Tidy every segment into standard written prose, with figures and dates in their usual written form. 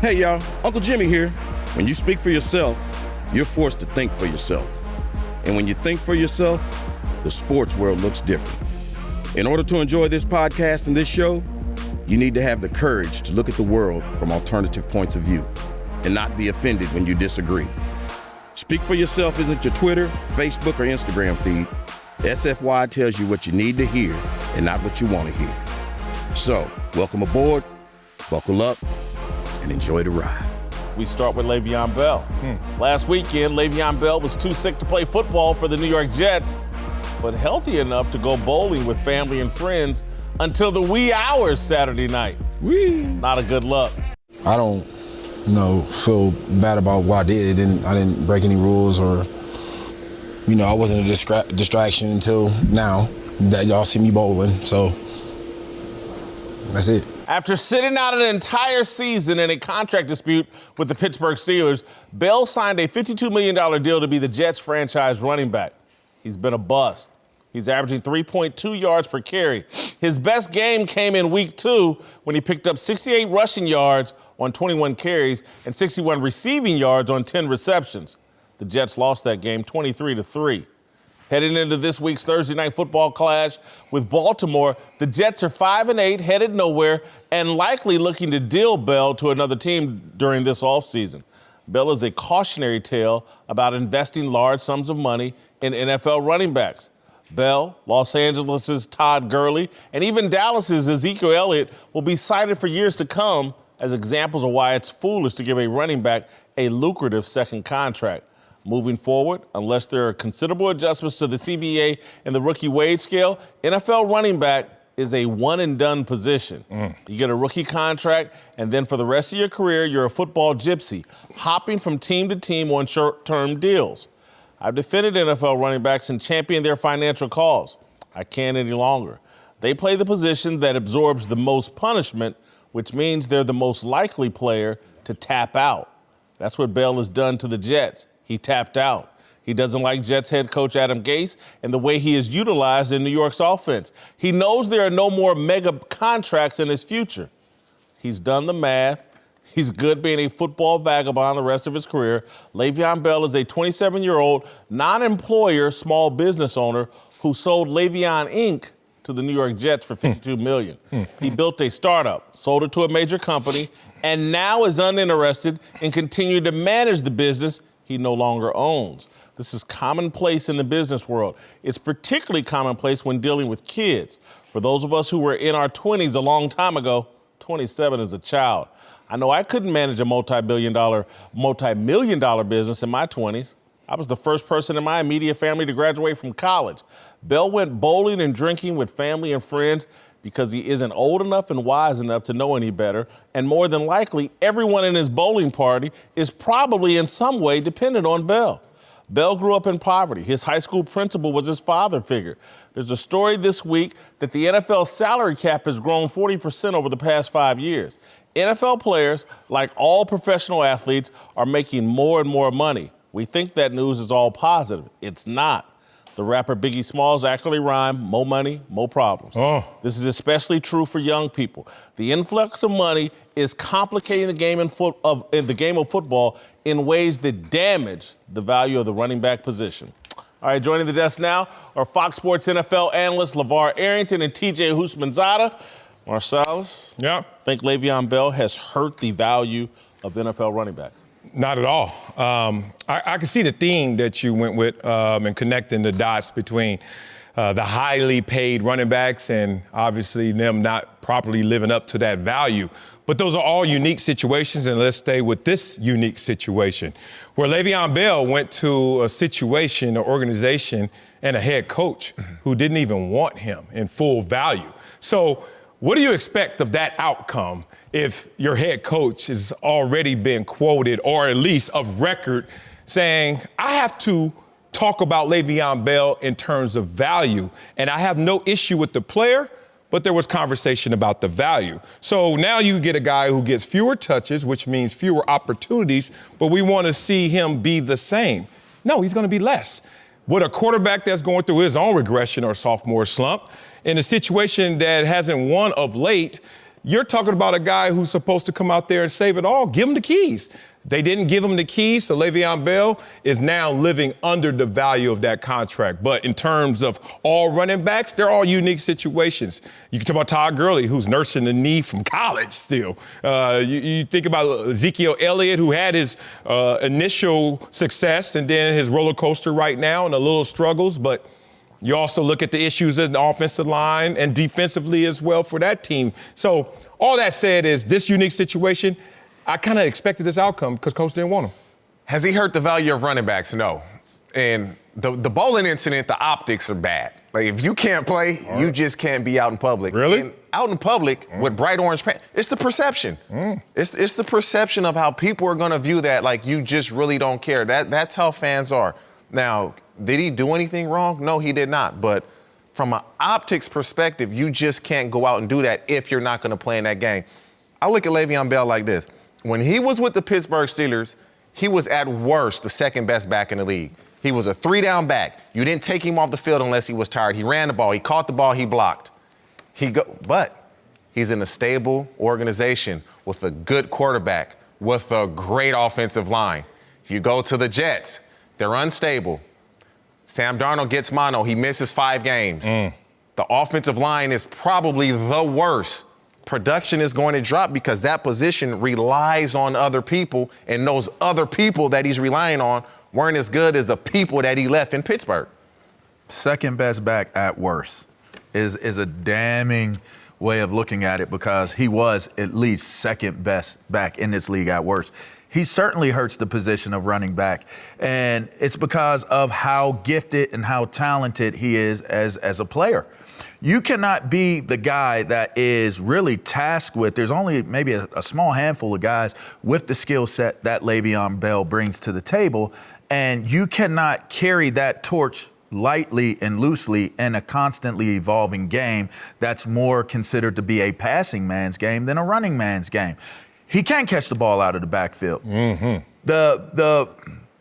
Hey y'all, Uncle Jimmy here. When you speak for yourself, you're forced to think for yourself. And when you think for yourself, the sports world looks different. In order to enjoy this podcast and this show, you need to have the courage to look at the world from alternative points of view and not be offended when you disagree. Speak for yourself isn't your Twitter, Facebook, or Instagram feed. SFY tells you what you need to hear and not what you want to hear. So, welcome aboard, buckle up, and enjoy the ride. We start with Le'Veon Bell. Last weekend, Le'Veon Bell was too sick to play football for the New York Jets, but healthy enough to go bowling with family and friends until the wee hours Saturday night. Not a good look. I don't, feel bad about what I did. I didn't break any rules or, I wasn't a distraction until now that y'all see me bowling. So that's it. After sitting out an entire season in a contract dispute with the Pittsburgh Steelers, Bell signed a $52 million deal to be the Jets' franchise running back. He's been a bust. He's averaging 3.2 yards per carry. His best game came in week 2 when he picked up 68 rushing yards on 21 carries and 61 receiving yards on 10 receptions. The Jets lost that game 23-3. Heading into this week's Thursday Night Football clash with Baltimore, the Jets are 5-8, headed nowhere, and likely looking to deal Bell to another team during this offseason. Bell is a cautionary tale about investing large sums of money in NFL running backs. Bell, Los Angeles' Todd Gurley, and even Dallas' Ezekiel Elliott will be cited for years to come as examples of why it's foolish to give a running back a lucrative second contract. Moving forward, unless there are considerable adjustments to the CBA and the rookie wage scale, NFL running back is a one-and-done position. You get a rookie contract, and then for the rest of your career, you're a football gypsy, hopping from team to team on short-term deals. I've defended NFL running backs and championed their financial cause. I can't any longer. They play the position that absorbs the most punishment, which means they're the most likely player to tap out. That's what Bell has done to the Jets. He tapped out. He doesn't like Jets head coach Adam Gase and the way he is utilized in New York's offense. He knows there are no more mega contracts in his future. He's done the math. He's good being a football vagabond the rest of his career. Le'Veon Bell is a 27-year-old non-employer small business owner who sold Le'Veon Inc. to the New York Jets for $52 million. He built a startup, sold it to a major company, and now is uninterested in continuing to manage the business he no longer owns. This is commonplace in the business world. It's particularly commonplace when dealing with kids. For those of us who were in our 20s a long time ago, 27 is a child. I know I couldn't manage a multi-million dollar business in my 20s. I was the first person in my immediate family to graduate from college. Bell went bowling and drinking with family and friends because he isn't old enough and wise enough to know any better. And more than likely, everyone in his bowling party is probably in some way dependent on Bell. Bell grew up in poverty. His high school principal was his father figure. There's a story this week that the NFL salary cap has grown 40% over the past 5 years. NFL players, like all professional athletes, are making more and more money. We think that news is all positive. It's not. The rapper Biggie Smalls actually rhymed, more money, more problems. This is especially true for young people. The influx of money is complicating the game in the game of football in ways that damage the value of the running back position. All right, joining the desk now are Fox Sports NFL analysts LeVar Arrington and TJ Houshmandzadeh. Marcellus, think Le'Veon Bell has hurt the value of NFL running backs? Not at all. I can see the theme that you went with and connecting the dots between the highly paid running backs and obviously them not properly living up to that value. But those are all unique situations, and let's stay with this unique situation where Le'Veon Bell went to a situation, an organization, and a head coach who didn't even want him in full value. So what do you expect of that outcome if your head coach has already been quoted, or at least of record, saying, I have to talk about Le'Veon Bell in terms of value, and I have no issue with the player, but there was conversation about the value. So now you get a guy who gets fewer touches, which means fewer opportunities, but we want to see him be the same. No, he's going to be less. With a quarterback that's going through his own regression or sophomore slump, in a situation that hasn't won of late, you're talking about a guy who's supposed to come out there and save it all. Give him the keys. They didn't give him the keys, so Le'Veon Bell is now living under the value of that contract. But in terms of all running backs, they're all unique situations. You can talk about Todd Gurley, who's nursing the knee from college still. You think about Ezekiel Elliott, who had his initial success and then his roller coaster right now and a little struggles. But you also look at the issues in the offensive line and defensively as well for that team. So all that said is this unique situation, I kind of expected this outcome because Coach didn't want him. Has he hurt the value of running backs? No. And the bowling incident, the optics are bad. Like, if you can't play, you just can't be out in public. Really? And out in public with bright orange pants, it's the perception. It's the perception of how people are going to view that, like you just really don't care. That's how fans are. Now, did he do anything wrong? No, he did not. But from an optics perspective, you just can't go out and do that if you're not going to play in that game. I look at Le'Veon Bell like this. When he was with the Pittsburgh Steelers, he was at worst the second best back in the league. He was a 3-down back. You didn't take him off the field unless he was tired. He ran the ball. He caught the ball. He blocked. But he's in a stable organization with a good quarterback, with a great offensive line. You go to the Jets. They're unstable. Sam Darnold gets mono. He misses 5 games. The offensive line is probably the worst. Production is going to drop because that position relies on other people, and those other people that he's relying on weren't as good as the people that he left in Pittsburgh. Second best back at worst is a damning way of looking at it because he was at least second best back in this league at worst. He certainly hurts the position of running back, and it's because of how gifted and how talented he is as a player. You cannot be the guy that is really tasked with, there's only maybe a small handful of guys with the skill set that Le'Veon Bell brings to the table, and you cannot carry that torch lightly and loosely in a constantly evolving game that's more considered to be a passing man's game than a running man's game. He can catch the ball out of the backfield.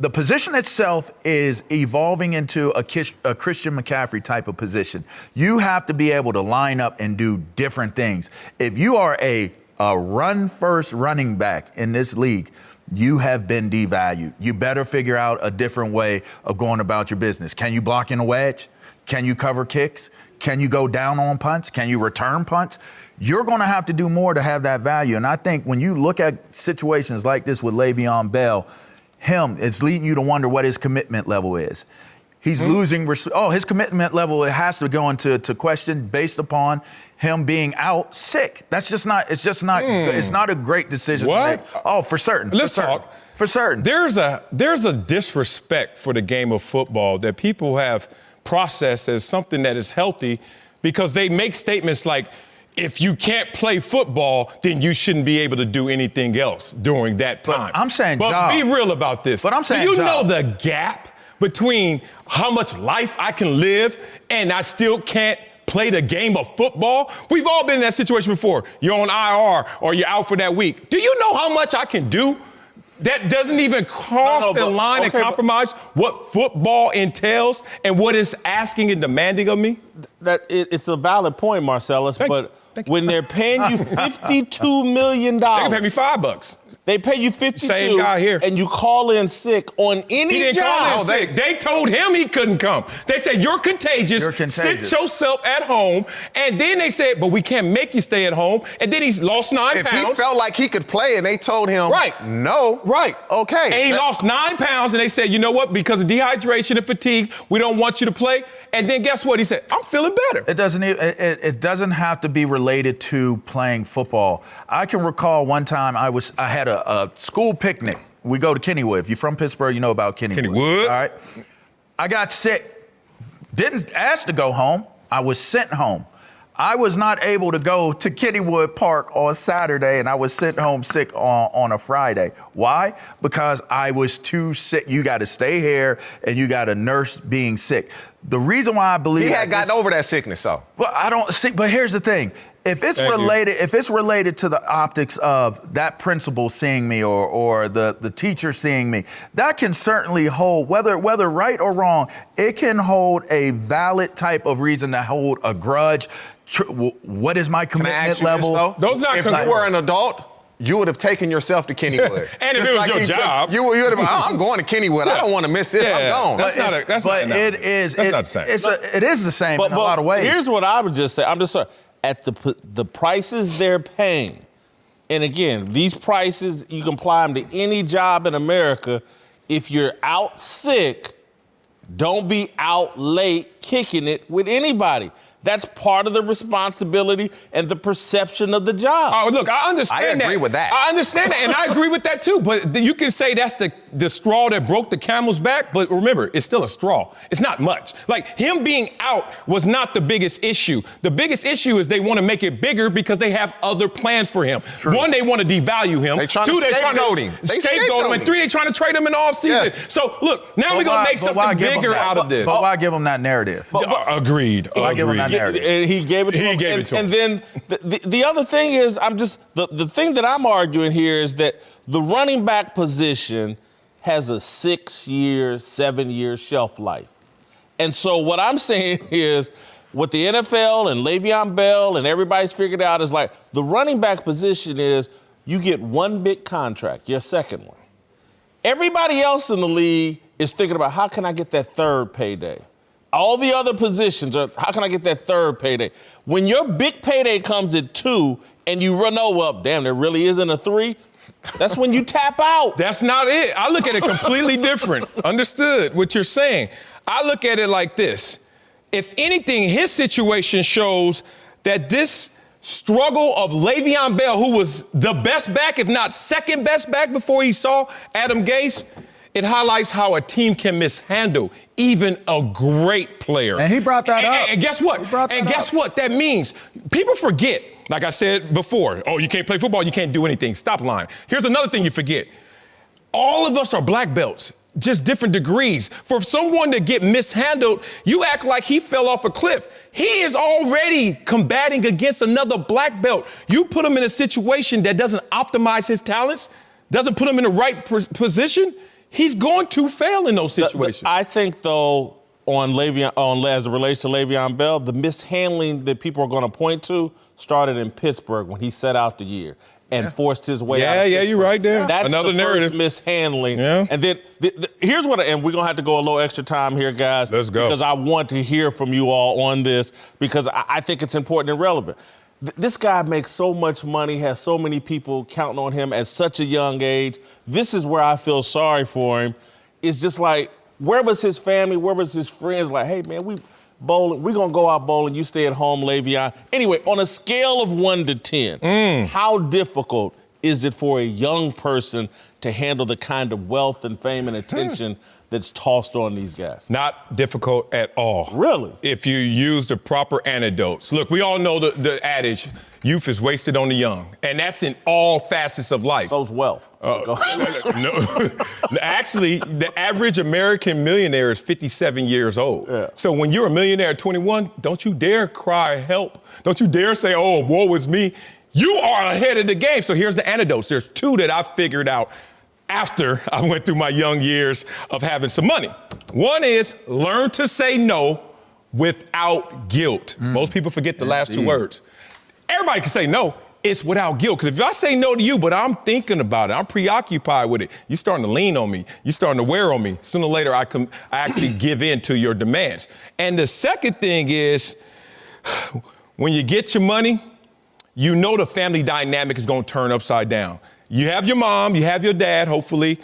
The position itself is evolving into a Christian McCaffrey type of position. You have to be able to line up and do different things. If you are a run-first running back in this league, you have been devalued. You better figure out a different way of going about your business. Can you block in a wedge? Can you cover kicks? Can you go down on punts? Can you return punts? You're going to have to do more to have that value. And I think when you look at situations like this with Le'Veon Bell, it's leading you to wonder what his commitment level is. He's losing. His commitment level, it has to go into question based upon him being out sick. That's just not. It's just not. It's not a great decision to make. Oh, for certain. Let's talk. For certain. There's a disrespect for the game of football that people have processed as something that is healthy, because they make statements like, if you can't play football, then you shouldn't be able to do anything else during that time. But I'm saying, but be real about this. But I'm saying, do you know the gap between how much life I can live and I still can't play the game of football? We've all been in that situation before. You're on IR or you're out for that week. Do you know how much I can do? That doesn't even cross the line and compromise what football entails and what it's asking and demanding of me? It's a valid point, Marcellus, but when they're paying you $52 million. They can pay me $5. They pay you $52. Same guy here. And you call in sick on any He didn't job. call in sick. They told him he couldn't come. They said, you're contagious. Sit yourself at home. And then they said, but we can't make you stay at home. And then he's lost 9 pounds. If he felt like he could play and they told him, no. Right. Okay. And he lost 9 pounds and they said, you know what? Because of dehydration and fatigue, we don't want you to play. And then guess what? He said, I'm feeling better. It doesn't have to be related to playing football. I can recall one time I had a school picnic. We go to Kennywood. If you're from Pittsburgh, you know about Kennywood. All right. I got sick. Didn't ask to go home. I was sent home. I was not able to go to Kennywood Park on Saturday, and I was sent home sick on a Friday. Why? Because I was too sick. You got to stay here, and you got to nurse being sick. The reason why I believe he had gotten over that sickness, though. Well, I don't see. But here's the thing: if it's related to the optics of that principal seeing me or the teacher seeing me, that can certainly hold, whether right or wrong, it can hold a valid type of reason to hold a grudge, what is my commitment level? Those not if you were an adult, you would have taken yourself to Kennywood. And if it was your job, you would have been, I'm going to Kennywood. I don't want to miss this. I'm gone. That's not the same. It is the same in a lot of ways. Here's what I would just say. I'm just sorry. At the prices they're paying, and again, these prices, you can apply them to any job in America. If you're out sick, don't be out late kicking it with anybody. That's part of the responsibility and the perception of the job. Oh, look, I understand that. I agree with that. I understand that, and I agree with that too. But you can say that's the straw that broke the camel's back. But remember, it's still a straw. It's not much. Like, him being out was not the biggest issue. The biggest issue is they want to make it bigger because they have other plans for him. True. One, they want to devalue him. They're trying Two, to they're trying scapegoat to scapegoat him. And three, they're trying to trade him in the offseason. Yes. So, look, now we're going to make something bigger out of this. But why give them that narrative? Agreed. Why give them that narrative? And he gave it to him. And then the other thing is, the thing that I'm arguing here is that the running back position has a 6-year, 7-year shelf life. And so what I'm saying is, what the NFL and Le'Veon Bell and everybody's figured out is like, the running back position is you get one big contract, your second one. Everybody else in the league is thinking about, how can I get that third payday? All the other positions are, how can I get that third payday? When your big payday comes at 2 and you run over, damn, there really isn't a 3, that's when you tap out. That's not it. I look at it completely different. Understood what you're saying. I look at it like this. If anything, his situation shows that this struggle of Le'Veon Bell, who was the best back, if not second best back before he saw Adam Gase, it highlights how a team can mishandle even a great player. And he brought that up. And guess what? What that means? People forget, like I said before, oh, you can't play football, you can't do anything. Stop lying. Here's another thing you forget. All of us are black belts, just different degrees. For someone to get mishandled, you act like he fell off a cliff. He is already combating against another black belt. You put him in a situation that doesn't optimize his talents, doesn't put him in the right position, he's going to fail in those situations. I think, though, as it relates to Le'Veon Bell, the mishandling that people are going to point to started in Pittsburgh when he set out the year and forced his way out of Pittsburgh. You're right there. That's another the narrative. First mishandling. Yeah. And then here's what, and we're going to have to go a little extra time here, guys. Let's go. Because I want to hear from you all on this because I think it's important and relevant. This guy makes so much money, has so many people counting on him at such a young age. This is where I feel sorry for him. It's just like, where was his family? Where was his friends? Like, hey, man, we bowling. We're going to go out bowling. You stay at home, Le'Veon. Anyway, on a scale of 1 to 10, how difficult is it for a young person to handle the kind of wealth and fame and attention that's tossed on these guys? Not difficult at all. Really? If you use the proper antidotes. Look, we all know the adage, youth is wasted on the young. And that's in all facets of life. So's wealth. No. Actually, the average American millionaire is 57 years old. Yeah. So when you're a millionaire at 21, don't you dare cry help. Don't you dare say, oh, woe is me. You are ahead of the game. So here's the antidotes. There's 2 that I figured out after I went through my young years of having some money. One is learn to say no without guilt. Most people forget the last 2 words. Everybody can say no. It's without guilt. Because if I say no to you, but I'm thinking about it, I'm preoccupied with it, you're starting to lean on me. You're starting to wear on me. Sooner or later, I actually give in to your demands. And the second thing is, when you get your money, you know the family dynamic is going to turn upside down. You have your mom, you have your dad, hopefully,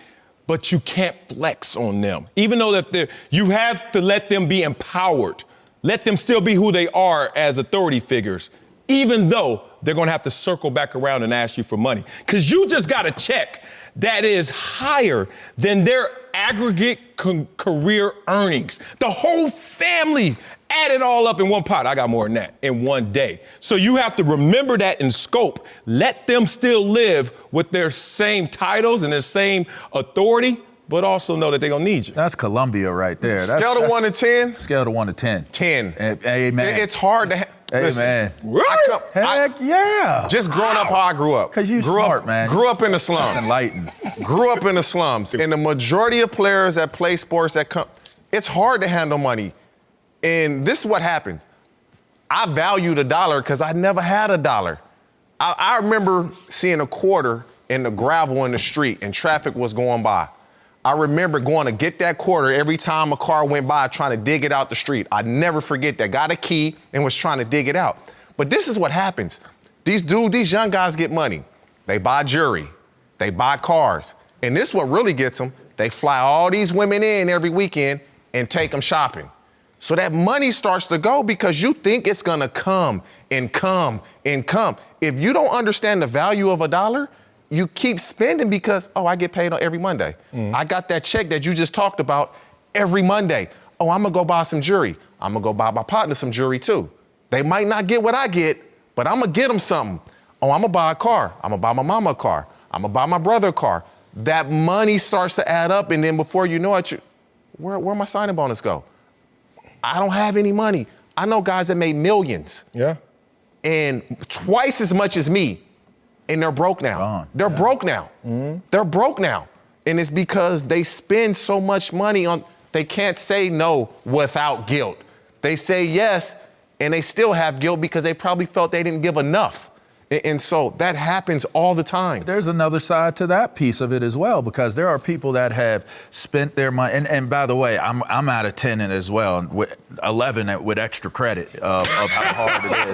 but you can't flex on them. Even though you have to let them be empowered. Let them still be who they are as authority figures, even though they're going to have to circle back around and ask you for money. Because you just got a check that is higher than their aggregate career earnings. The whole family add it all up in one pot. I got more than that in one day. So you have to remember that in scope. Let them still live with their same titles and their same authority, but also know that they're going to need you. That's Columbia right there. Scale to 1 to 10? Scale to 1 to 10. 10. Hey, man. It's hard to... Hey, listen, man. Really? Heck yeah. Just growing up how I grew up. Because you smart, man. Grew up in the slums. That's enlightened. Grew up in the slums. And the majority of players that play sports that come... It's hard to handle money. And this is what happens. I valued $1 because I never had $1. I remember seeing a quarter in the gravel in the street and traffic was going by. I remember going to get that quarter every time a car went by trying to dig it out the street. I never forget that. Got a key and was trying to dig it out. But this is what happens. These young guys get money. They buy jewelry. They buy cars. And this is what really gets them. They fly all these women in every weekend and take them shopping. So that money starts to go because you think it's gonna come and come and come. If you don't understand the value of $1, you keep spending because, I get paid on every Monday. I got that check that you just talked about every Monday. I'm gonna go buy some jewelry. I'm gonna go buy my partner some jewelry too. They might not get what I get, but I'm gonna get them something. I'm gonna buy a car. I'm gonna buy my mama a car. I'm gonna buy my brother a car. That money starts to add up, and then before you know it, where my signing bonus go? I don't have any money. I know guys that made millions. Yeah. And twice as much as me, and they're broke now. They're broke now. They're broke now. And it's because they spend so much money on, they can't say no without guilt. They say yes, and they still have guilt because they probably felt they didn't give enough. And so that happens all the time. There's another side to that piece of it as well, because there are people that have spent their money. And by the way, I'm out of 10 as well, with 11 with extra credit of how hard it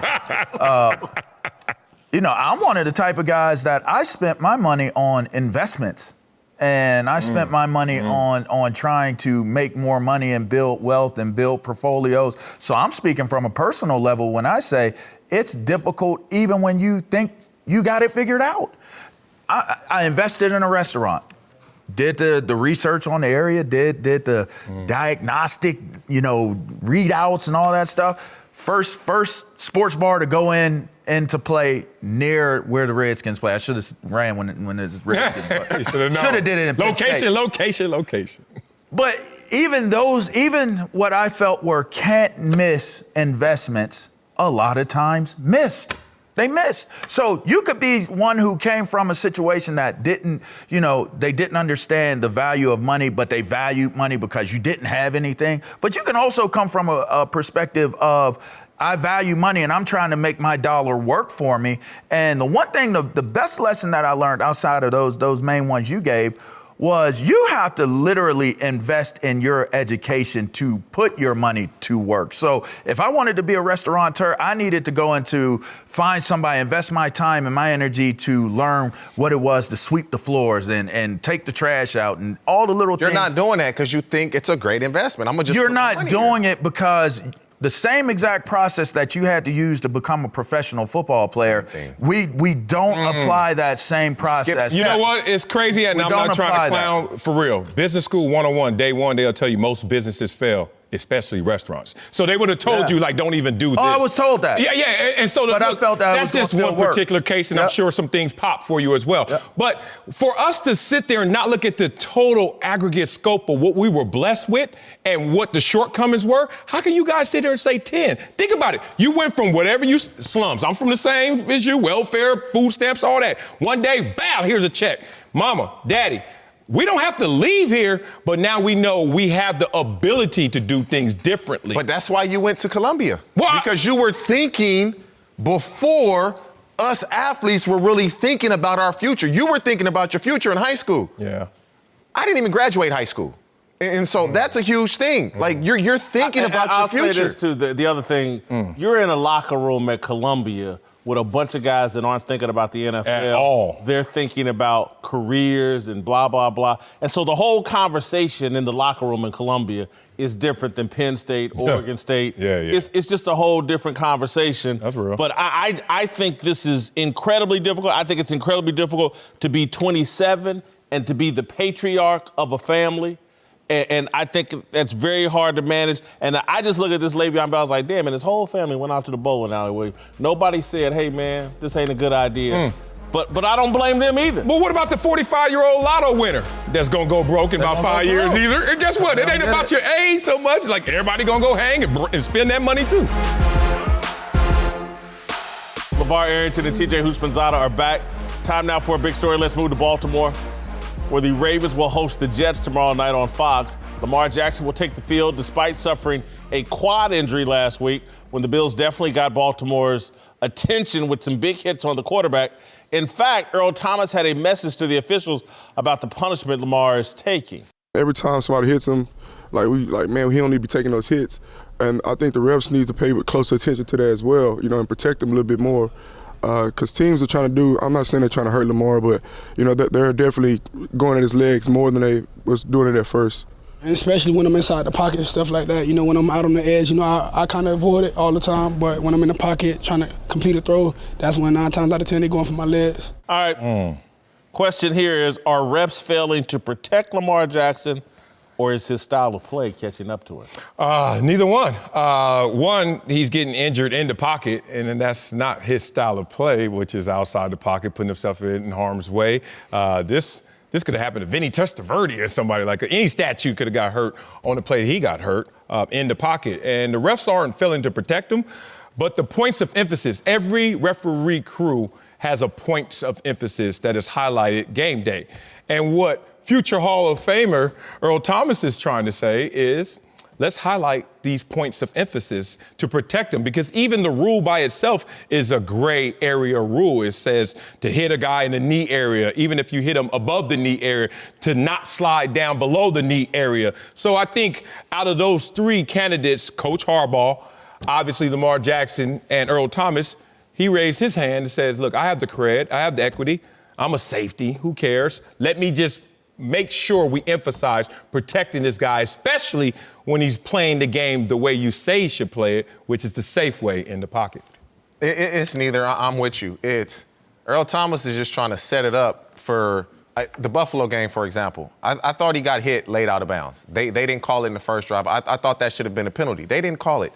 is. I'm one of the type of guys that I spent my money on investments. And I spent my money on trying to make more money and build wealth and build portfolios. So I'm speaking from a personal level when I say it's difficult even when you think you got it figured out. I invested in a restaurant, did the research on the area, did the diagnostic, readouts and all that stuff. First sports bar to go into play near where the Redskins play. I should have ran when the Redskins play. Should have did it in Penn State. Location. But even what I felt were can't miss investments, a lot of times missed. They missed. So you could be one who came from a situation that didn't, they didn't understand the value of money, but they valued money because you didn't have anything. But you can also come from a perspective of, I value money and I'm trying to make my dollar work for me. And the one thing, the best lesson that I learned outside of those main ones you gave was you have to literally invest in your education to put your money to work. So if I wanted to be a restaurateur, I needed to go into find somebody, invest my time and my energy to learn what it was to sweep the floors and take the trash out and all the little things. You're not doing that because you think it's a great investment. I'm gonna just. You're not doing it because the same exact process that you had to use to become a professional football player, we don't apply that same process. You know what? It's crazy, and I'm not trying to clown that. For real. Business school 101, day one, they'll tell you most businesses fail, especially restaurants. So they would have told you, don't even do this. Oh, I was told that. Yeah. And so I felt that that's just one particular case, and I'm sure some things pop for you as well. Yep. But for us to sit there and not look at the total aggregate scope of what we were blessed with and what the shortcomings were, how can you guys sit there and say 10? Think about it. You went from whatever slums. I'm from the same as you, welfare, food stamps, all that. One day, bow, here's a check. Mama, daddy, we don't have to leave here, but now we know we have the ability to do things differently. But that's why you went to Columbia. Because you were thinking before us athletes were really thinking about our future. You were thinking about your future in high school. Yeah. I didn't even graduate high school. And so that's a huge thing. Like, you're thinking about your future. I'll say this, too. The other thing, you're in a locker room at Columbia with a bunch of guys that aren't thinking about the NFL. At all. They're thinking about careers and blah, blah, blah. And so the whole conversation in the locker room in Columbia is different than Penn State, Oregon State. Yeah. It's just a whole different conversation. That's real. But I think this is incredibly difficult. I think it's incredibly difficult to be 27 and to be the patriarch of a family. And I think that's very hard to manage. And I just look at this Le'Veon Bell, I was like, damn, and his whole family went out to the bowling alley. Nobody said, hey, man, this ain't a good idea. But I don't blame them either. But what about the 45-year-old lotto winner that's going to go broke in about 5 years either? And guess what? It ain't about your age so much. Like, everybody going to go hang and spend that money, too. LeVar Arrington and TJ Houshmandzadeh are back. Time now for a big story. Let's move to Baltimore. where the Ravens will host the Jets tomorrow night on Fox. Lamar Jackson will take the field despite suffering a quad injury last week when the Bills definitely got Baltimore's attention with some big hits on the quarterback. In fact, Earl Thomas had a message to the officials about the punishment Lamar is taking. Every time somebody hits him, man, he don't need to be taking those hits. And I think the refs need to pay closer attention to that as well, and protect him a little bit more. Because teams are trying to do, I'm not saying they're trying to hurt Lamar, but, they're definitely going at his legs more than they was doing it at first. And especially when I'm inside the pocket and stuff like that. When I'm out on the edge, I kind of avoid it all the time. But when I'm in the pocket trying to complete a throw, that's when 9 times out of 10 they're going for my legs. All right. Question here is, are refs failing to protect Lamar Jackson, or is his style of play catching up to him? Neither one. One, he's getting injured in the pocket, and then that's not his style of play, which is outside the pocket, putting himself in harm's way. This could have happened to Vinny Testaverde or somebody. Like any statue could have got hurt on the play. He got hurt in the pocket. And the refs aren't failing to protect him, but the points of emphasis, every referee crew has a points of emphasis that is highlighted game day. And what future Hall of Famer Earl Thomas is trying to say is, let's highlight these points of emphasis to protect them, because even the rule by itself is a gray area rule. It says to hit a guy in the knee area, even if you hit him above the knee area, to not slide down below the knee area. So I think out of those three candidates, Coach Harbaugh, obviously Lamar Jackson, and Earl Thomas, he raised his hand and said, look, I have the cred, I have the equity, I'm a safety, who cares? Let me just make sure we emphasize protecting this guy, especially when he's playing the game the way you say he should play it, which is the safe way in the pocket. It's neither. I'm with you. It's Earl Thomas is just trying to set it up for the Buffalo game, for example. I thought he got hit late out of bounds. They didn't call it in the first drive. I thought that should have been a penalty. They didn't call it.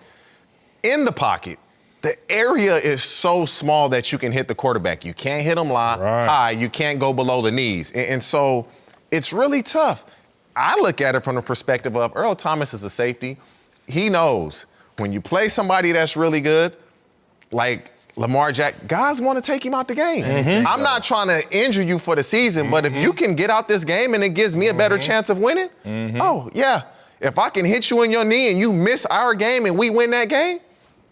In the pocket, the area is so small that you can hit the quarterback. You can't hit him high. You can't go below the knees. And so it's really tough. I look at it from the perspective of Earl Thomas is a safety. He knows when you play somebody that's really good, like Lamar Jackson, guys want to take him out the game. Mm-hmm. I'm not trying to injure you for the season, but if you can get out this game and it gives me a better chance of winning, oh, yeah. If I can hit you in your knee and you miss our game and we win that game,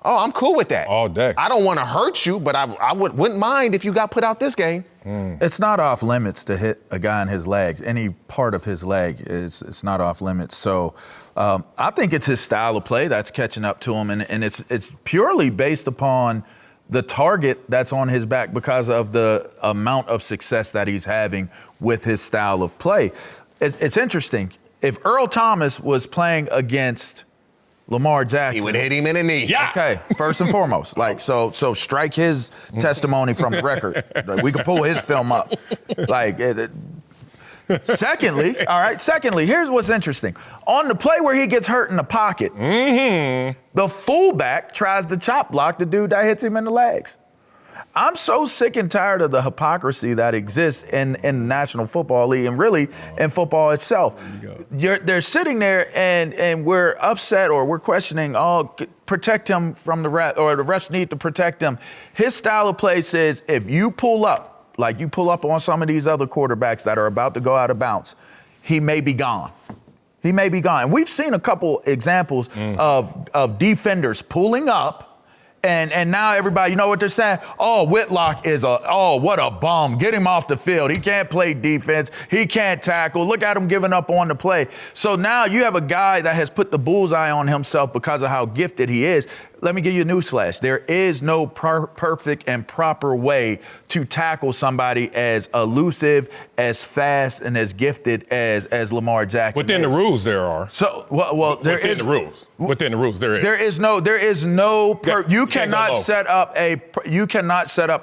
oh, I'm cool with that. All day. I don't want to hurt you, but I wouldn't mind if you got put out this game. It's not off limits to hit a guy in his legs. Any part of his leg it's not off limits. So I think it's his style of play that's catching up to him, and it's purely based upon the target that's on his back because of the amount of success that he's having with his style of play. It's interesting. If Earl Thomas was playing against Lamar Jackson, he would hit him in the knee. Yeah. Okay, first and foremost. So strike his testimony from the record. We can pull his film up. Secondly, here's what's interesting. On the play where he gets hurt in the pocket, the fullback tries to chop block the dude that hits him in the legs. I'm so sick and tired of the hypocrisy that exists in the National Football League and really in football itself. They're sitting there and we're upset or we're questioning, protect him from the ref, or the refs need to protect him. His style of play says if you pull up, like you pull up on some of these other quarterbacks that are about to go out of bounds, he may be gone. He may be gone. And we've seen a couple examples of defenders pulling up, and now everybody, you know what they're saying? Oh, Whitlock is what a bum. Get him off the field. He can't play defense. He can't tackle. Look at him giving up on the play. So now you have a guy that has put the bullseye on himself because of how gifted he is. Let me give you a newsflash. There is no perfect and proper way to tackle somebody as elusive, as fast, and as gifted as Lamar Jackson. Within the rules, there are. So, within the rules. Within the rules, there is. There is no. You cannot set up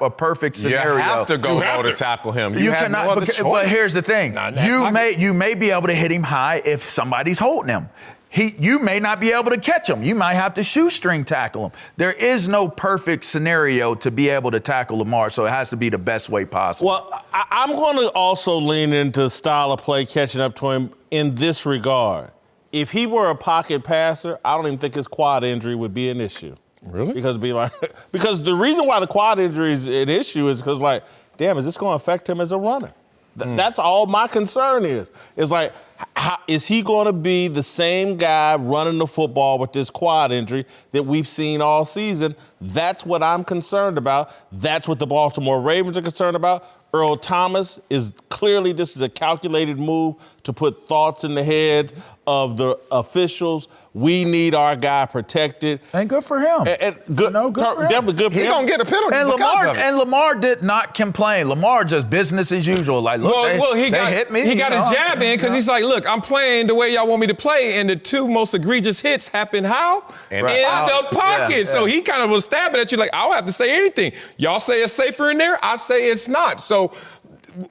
a perfect scenario. You have to go low to tackle him. You have no other choice. But here's the thing. You may be able to hit him high if somebody's holding him. You may not be able to catch him. You might have to shoestring tackle him. There is no perfect scenario to be able to tackle Lamar, so it has to be the best way possible. Well, I'm going to also lean into style of play catching up to him in this regard. If he were a pocket passer, I don't even think his quad injury would be an issue. Really? Because the reason why the quad injury is an issue is because, damn, is this going to affect him as a runner? That's all my concern is. It's like, how, is he going to be the same guy running the football with this quad injury that we've seen all season? That's what I'm concerned about. That's what the Baltimore Ravens are concerned about. Earl Thomas is clearly, this is a calculated move to put thoughts in the heads of the officials. We need our guy protected. And good for him. And good, good for him. Definitely good for him. He's going to get a penalty And because of it. Lamar did not complain. Lamar just business as usual. Like, look, they hit me. He got his jab in because he's like, look, I'm playing the way y'all want me to play, and the two most egregious hits happen how? In the pocket. Yeah. So he kind of was stabbing at you like, I don't have to say anything. Y'all say it's safer in there, I say it's not. So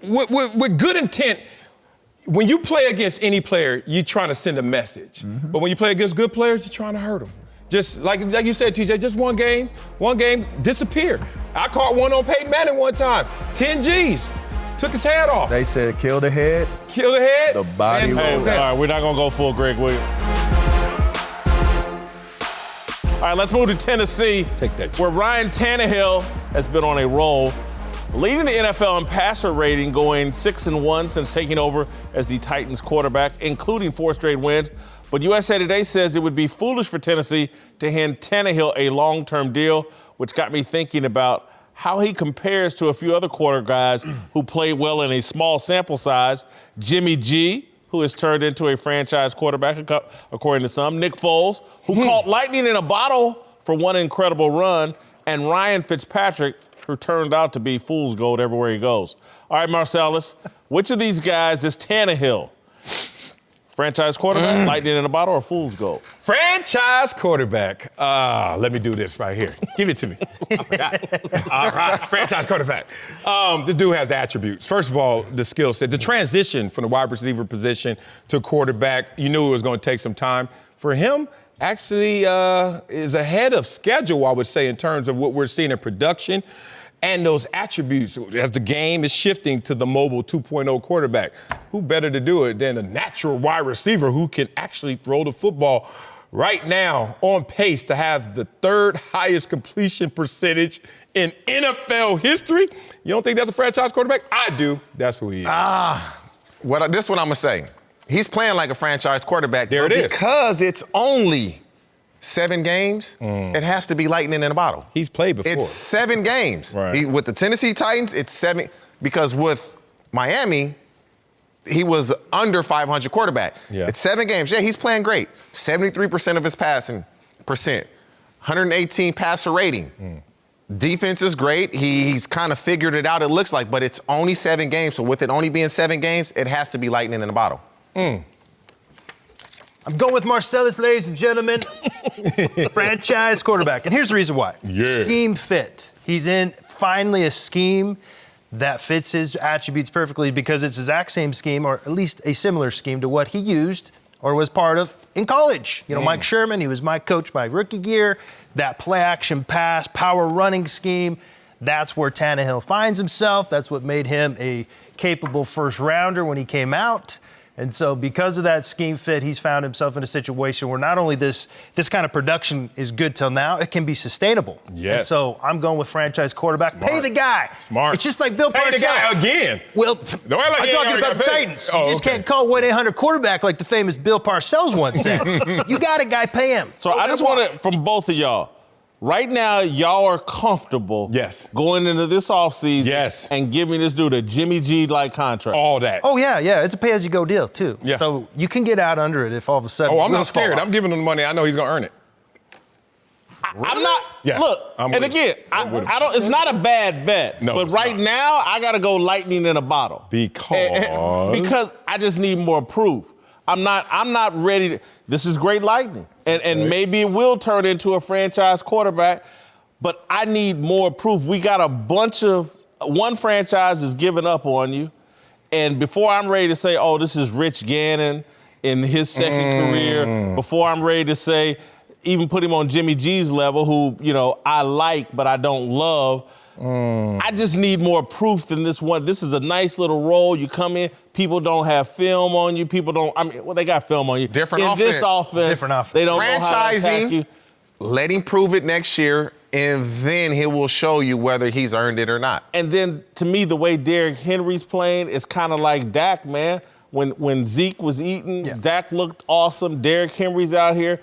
with good intent, when you play against any player, you're trying to send a message. Mm-hmm. But when you play against good players, you're trying to hurt them. Just like you said, TJ, just one game, disappear. I caught one on Peyton Manning one time, 10 G's. Took his head off. They said kill the head. Kill the head. The body All right, we're not going to go full Greg Williams. All right, let's move to Tennessee, where Ryan Tannehill has been on a roll, leading the NFL in passer rating, going 6-1 since taking over as the Titans quarterback, including 4 straight wins. But USA Today says it would be foolish for Tennessee to hand Tannehill a long-term deal, which got me thinking about how he compares to a few other quarter guys who played well in a small sample size. Jimmy G, who has turned into a franchise quarterback, according to some. Nick Foles, who caught lightning in a bottle for one incredible run. And Ryan Fitzpatrick, who turned out to be fool's gold everywhere he goes. All right, Marcellus, which of these guys is Tannehill? Franchise quarterback, lightning in a bottle, or fool's gold? Franchise quarterback. Let me do this right here. Give it to me. I forgot. All right, franchise quarterback. This dude has the attributes. First of all, the skill set. The transition from the wide receiver position to quarterback, you knew it was going to take some time. For him, actually is ahead of schedule, I would say, in terms of what we're seeing in production. And those attributes, as the game is shifting to the mobile 2.0 quarterback, who better to do it than a natural wide receiver who can actually throw the football right now, on pace to have the 3rd highest completion percentage in NFL history? You don't think that's a franchise quarterback? I do. That's who he is. This is what I'm going to say. He's playing like a franchise quarterback. There it is. Because it's only 7 games, it has to be lightning in a bottle. He's played before. It's 7 games. Right. With the Tennessee Titans, it's 7. Because with Miami, he was under 500 quarterback. Yeah. It's 7 games. Yeah, he's playing great. 73% of his passing percent. 118 passer rating. Defense is great. He's kind of figured it out, it looks like, but it's only 7 games. So with it only being 7 games, it has to be lightning in a bottle. I'm going with Marcellus, ladies and gentlemen. Franchise quarterback. And here's the reason why. Yeah. Scheme fit. He's in finally a scheme that fits his attributes perfectly because it's the exact same scheme, or at least a similar scheme to what he used or was part of in college. You know, Mike Sherman, he was my coach my rookie year. That play action pass, power running scheme, that's where Tannehill finds himself. That's what made him a capable first rounder when he came out. And so because of that scheme fit, he's found himself in a situation where not only this kind of production is good till now, it can be sustainable. Yes. And so I'm going with franchise quarterback. Smart. Pay the guy. Smart. It's just like Bill Pay Parcells. the guy again. Well, Don't act like I'm he ain't talking already about got the paid. Titans. Oh, You just okay. can't call 1-800 quarterback like the famous Bill Parcells once said. You got a guy, pay him. So I just want to, from both of y'all, right now, y'all are comfortable going into this offseason and giving this dude a Jimmy G-like contract. All that. Oh, yeah. It's a pay-as-you-go deal, too. Yeah. So you can get out under it if all of a sudden I'm not wheels fall scared. off. I'm giving him the money. I know he's going to earn it. I'm not. Yeah, look, I'm and with again, him. I don't. It's not a bad bet. No, but it's right not. now, I got to go lightning in a bottle because I just need more proof. I'm not ready to. This is great lightning, and maybe it will turn into a franchise quarterback. But I need more proof. We got a bunch of one franchise is giving up on you, and before I'm ready to say, oh, this is Rich Gannon in his second career, before I'm ready to say, even put him on Jimmy G's level, who, you know, I like, but I don't love. I just need more proof than this one. This is a nice little role. You come in, people don't have film on you. People don't, I mean, well, they got film on you. Different in offense. this offense, Different offense. they don't know how to attack you. Let him prove it next year. and then he will show you whether he's earned it or not. And then, to me, the way Derrick Henry's playing is kind of like Dak, man. When Zeke was eating, Dak looked awesome. Derrick Henry's out here.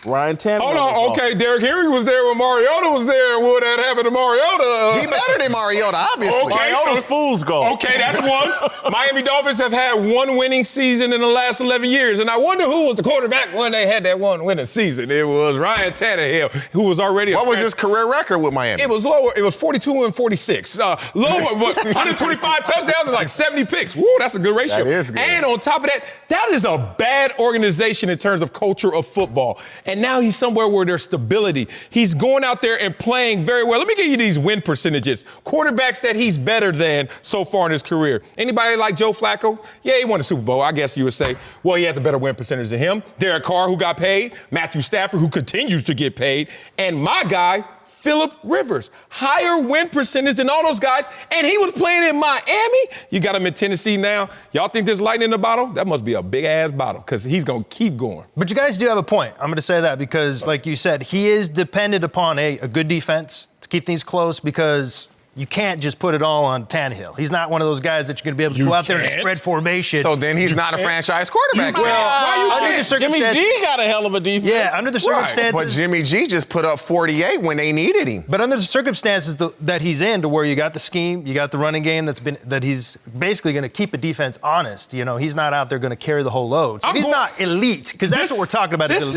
Ryan Tannehill. Hold on, okay. Derrick Henry was there when Mariota was there. What had happened to Mariota? He better than Mariota, obviously. Okay, Mariota's fool's gold. Okay, that's one. Miami Dolphins have had one winning season in the last 11 years, and I wonder who was the quarterback when they had that one winning season. It was Ryan Tannehill, who was already. What was his career record with Miami? It was lower. It was 42 and 46. Lower, 125 touchdowns and like 70 picks. Woo, that's a good ratio. That is good. And on top of that, that is a bad organization in terms of culture of football. And now he's somewhere where there's stability. He's going out there and playing very well. Let me give you these win percentages. Quarterbacks that he's better than so far in his career. Anybody like Joe Flacco? Yeah, he won a Super Bowl. I guess you would say, well, he has a better win percentage than him. Derek Carr, who got paid. Matthew Stafford, who continues to get paid. And my guy, Phillip Rivers, higher win percentage than all those guys, and he was playing in Miami. You got him in Tennessee now. Y'all think there's lightning in the bottle? That must be a big-ass bottle because he's going to keep going. But you guys do have a point. I'm going to say that because, like you said, he is dependent upon a good defense to keep things close because you can't just put it all on Tannehill. He's not one of those guys that you're going to be able to go out there and spread formation. So then he's not a franchise quarterback. Under the Jimmy circumstances, G got a hell of a defense. Yeah, under the circumstances. But Jimmy G just put up 48 when they needed him. But under the circumstances that he's in, to where you got the scheme, you got the running game that he's basically going to keep a defense honest. You know, he's not out there going to carry the whole load. So he's not elite, because that's what we're talking about. This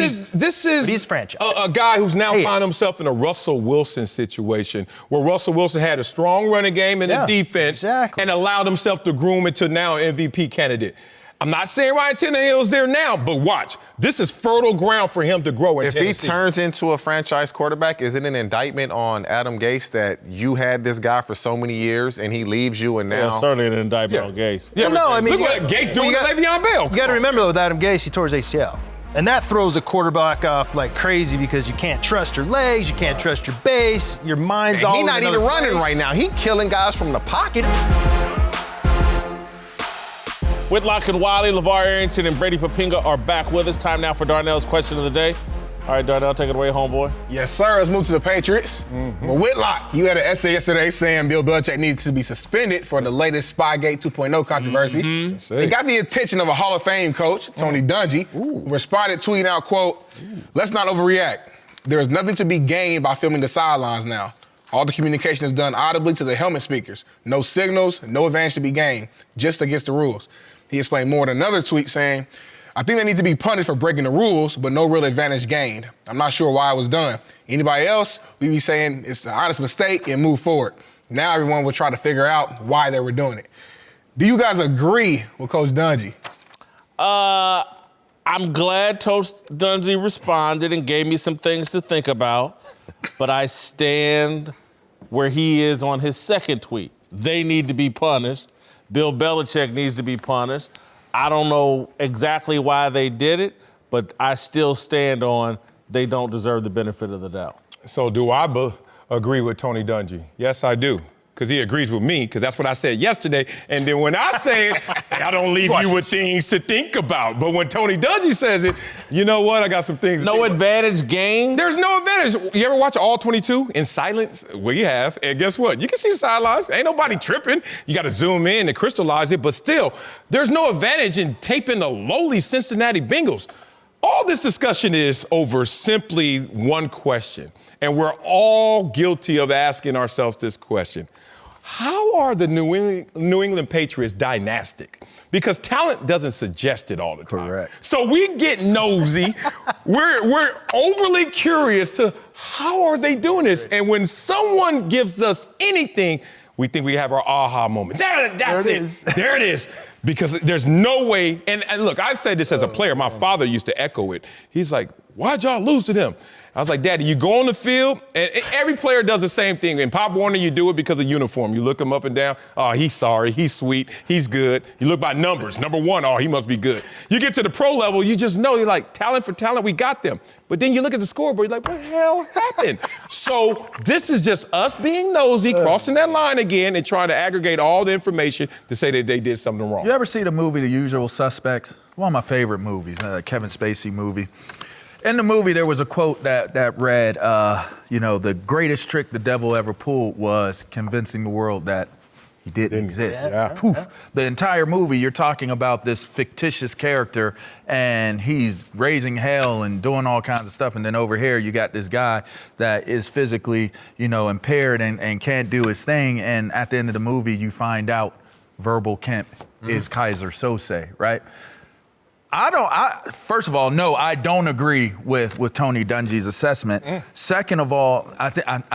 is he's franchise. A guy who's now found himself in a Russell Wilson situation, where Russell Wilson had a strong running game in the defense and allowed himself to groom into now an MVP candidate. I'm not saying Ryan Tannehill's there now, but watch. This is fertile ground for him to grow in If Tennessee. he turns into a franchise quarterback, is it an indictment on Adam Gase that you had this guy for so many years and he leaves you and now? Yeah, certainly an indictment on Gase. Yeah, no, I mean, look what Gase doing to Le'Veon Bell. You got to remember, though, with Adam Gase, he tore his ACL. And that throws a quarterback off like crazy because you can't trust your legs, you can't trust your base, your mind's all. He's not even running right now. He's killing guys from the pocket. Whitlock and Wiley, LeVar Arrington, and Brady Papinga are back with us. Time now for Darnell's question of the day. All right, Darnell, take it away, homeboy. Yes, sir. Let's move to the Patriots. Well, Whitlock, you had an essay yesterday saying Bill Belichick needs to be suspended for the latest Spygate 2.0 controversy. It got the attention of a Hall of Fame coach, Tony Dungy, who responded tweeting out, quote, "Let's not overreact. There is nothing to be gained by filming the sidelines now. All the communication is done audibly to the helmet speakers. No signals, no advantage to be gained, just against the rules." He explained more in another tweet saying, "I think they need to be punished for breaking the rules, but no real advantage gained. I'm not sure why it was done. Anybody else, we'd be saying it's an honest mistake and move forward. Now everyone will try to figure out why they were doing it." Do you guys agree with Coach Dungy? I'm glad Coach Dungy responded and gave me some things to think about, but I stand where he is on his second tweet. They need to be punished. Bill Belichick needs to be punished. I don't know exactly why they did it, but I still stand on they don't deserve the benefit of the doubt. So do I agree with Tony Dungy? Yes, I do. Because he agrees with me, because that's what I said yesterday. And then when I say it, I don't leave you with things to think about. But when Tony Dungy says it, you know what? I got some things to think about. Advantage gained? There's no advantage. You ever watch All 22 in silence? Well, you have. And guess what? You can see the sidelines. Ain't nobody tripping. You got to zoom in and crystallize it. But still, there's no advantage in taping the lowly Cincinnati Bengals. All this discussion is over simply one question. And we're all guilty of asking ourselves this question. How are the New England Patriots dynastic? Because talent doesn't suggest it all the time. Correct. So we get nosy. we're overly curious to how are they doing this? And when someone gives us anything, we think we have our aha moment. That's it. There it is. Because there's no way. And look, I've said this as a player. My father used to echo it. He's like, "Why'd y'all lose to them?" I was like, "Daddy, you go on the field, and every player does the same thing. In Pop Warner, you do it because of uniform. You look him up and down. Oh, he's sorry. He's sweet. He's good. You look by numbers. Number one, oh, he must be good. You get to the pro level, you just know, you're like, talent for talent, we got them. But then you look at the scoreboard, you're like, what the hell happened? So this is just us being nosy, crossing that line again, and trying to aggregate all the information to say that they did something wrong. You ever see the movie The Usual Suspects? One of my favorite movies, Kevin Spacey movie. In the movie, there was a quote that read, the greatest trick the devil ever pulled was convincing the world that he didn't exist. Yeah. Poof. The entire movie, you're talking about this fictitious character, and he's raising hell and doing all kinds of stuff. And then over here, you got this guy that is physically, impaired and can't do his thing. And at the end of the movie, you find out Verbal Kemp is Kaiser Sose, right? First of all, no, I don't agree with Tony Dungy's assessment. Second of all, I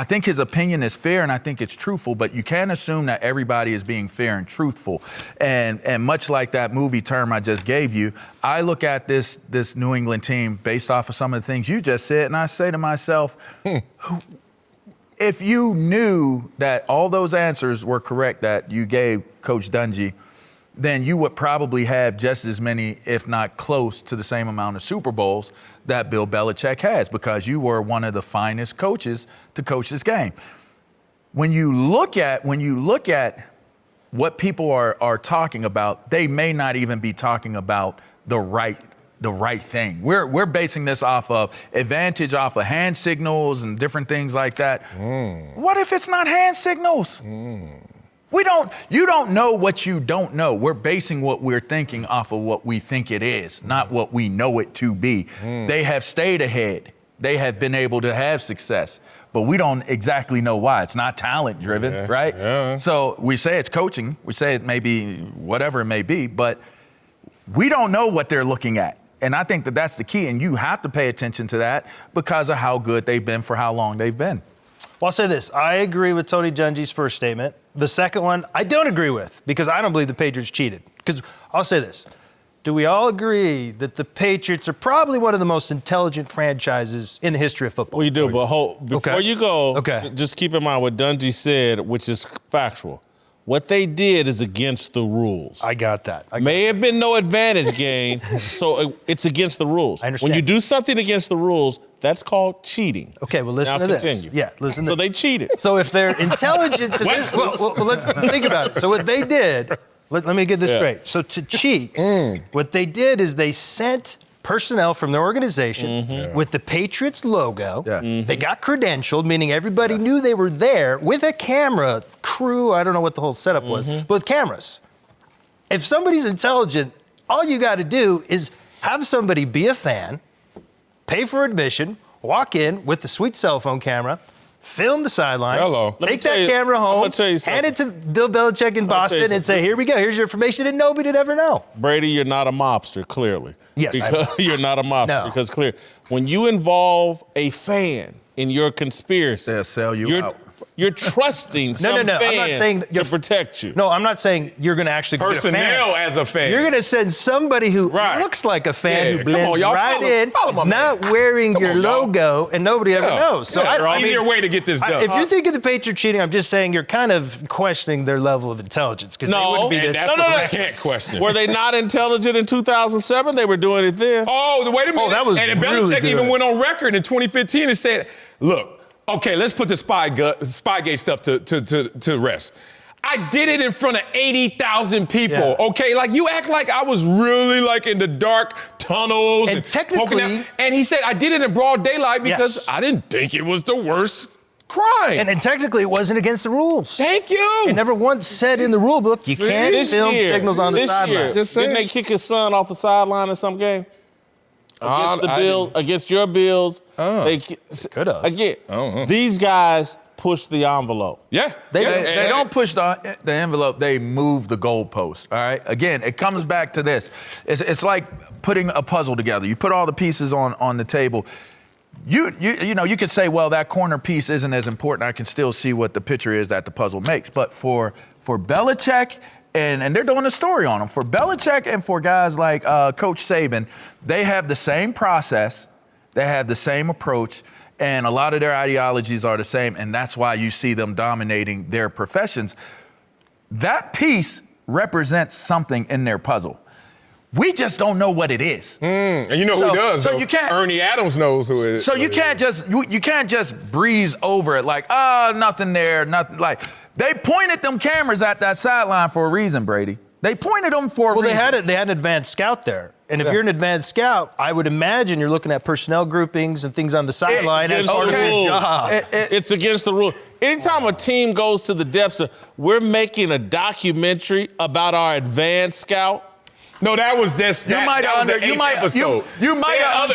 think his opinion is fair and I think it's truthful, but you can't assume that everybody is being fair and truthful. And much like that movie term I just gave you, I look at this New England team based off of some of the things you just said, and I say to myself, if you knew that all those answers were correct that you gave Coach Dungy, then you would probably have just as many, if not close to the same amount of Super Bowls that Bill Belichick has, because you were one of the finest coaches to coach this game. When you look at what people are talking about, they may not even be talking about the right thing. We're basing this off of advantage, off of hand signals and different things like that. What if it's not hand signals? You don't know what you don't know. We're basing what we're thinking off of what we think it is, not what we know it to be. They have stayed ahead. They have been able to have success, but we don't exactly know why. It's not talent driven, right? Yeah. So we say it's coaching. We say it may be whatever it may be, but we don't know what they're looking at. And I think that that's the key, and you have to pay attention to that because of how good they've been for how long they've been. Well, I'll say this. I agree with Tony Dungy's first statement. The second one, I don't agree with because I don't believe the Patriots cheated. Because I'll say this. Do we all agree that the Patriots are probably one of the most intelligent franchises in the history of football? We do, but before you go, just keep in mind what Dungy said, which is factual. What they did is against the rules. I got that. May have been no advantage gain, so it's against the rules. I understand. When you do something against the rules, that's called cheating. Okay, well, listen to continue. this. Yeah, listen to So they cheated. So if they're intelligent to this, well, let's think about it. So what they did, let me get this straight. So to cheat, what they did is they sent personnel from their organization with the Patriots logo. They got credentialed, meaning everybody knew they were there with a camera crew. I don't know what the whole setup was, but with cameras. If somebody's intelligent, all you got to do is have somebody be a fan, pay for admission, walk in with the sweet cell phone camera, film the sideline, take that camera home, hand it to Bill Belichick in Boston and say, here we go, here's your information, and nobody would ever know. Brady, you're not a mobster, clearly. Yes, because you're not a mobster, because clearly, when you involve a fan in your conspiracy, they'll sell you out. You're trusting some fan I'm not saying to protect you. No, I'm not saying you're going to actually get a fan. Personnel as a fan. You're going to send somebody who looks like a fan who blends in, is not wearing your logo, and nobody ever knows. So easier way to get this done. If you're thinking the Patriots cheating, I'm just saying you're kind of questioning their level of intelligence. Because they wouldn't be this. I can't question. Were they not intelligent in 2007? They were doing it then. Oh, wait a minute. That was and really Belichick good. even went on record in 2015 and said, look, okay, let's put the Spygate stuff to rest. I did it in front of 80,000 people, okay? Like, you act like I was really, like, in the dark tunnels. And technically... And he said, I did it in broad daylight because I didn't think it was the worst crime. And technically, it wasn't against the rules. Thank you. It never once said in the rule book, you can't film signals on the sideline. Didn't they kick his son off the sideline in some game? Against the Bills, against your Bills. They could have. Again, these guys push the envelope. They don't push the envelope. They move the goalpost. All right. Again, it comes back to this. It's like putting a puzzle together. You put all the pieces on the table. You could say, well, that corner piece isn't as important. I can still see what the picture is that the puzzle makes. But for Belichick. And they're doing a story on them. For Belichick and for guys like Coach Saban, they have the same process, they have the same approach, and a lot of their ideologies are the same, and that's why you see them dominating their professions. That piece represents something in their puzzle. We just don't know what it is. And you know who does? So you can't. Ernie Adams knows who it is. So you can't just breeze over it like, nothing there, nothing like. They pointed them cameras at that sideline for a reason, Brady. They pointed them for a reason. They had an advanced scout there. And if you're an advanced scout, I would imagine you're looking at personnel groupings and things on the sideline as part of your job. It's against the rule. Anytime a team goes to the depths of, we're making a documentary about our advanced scout. No, that was just You might have other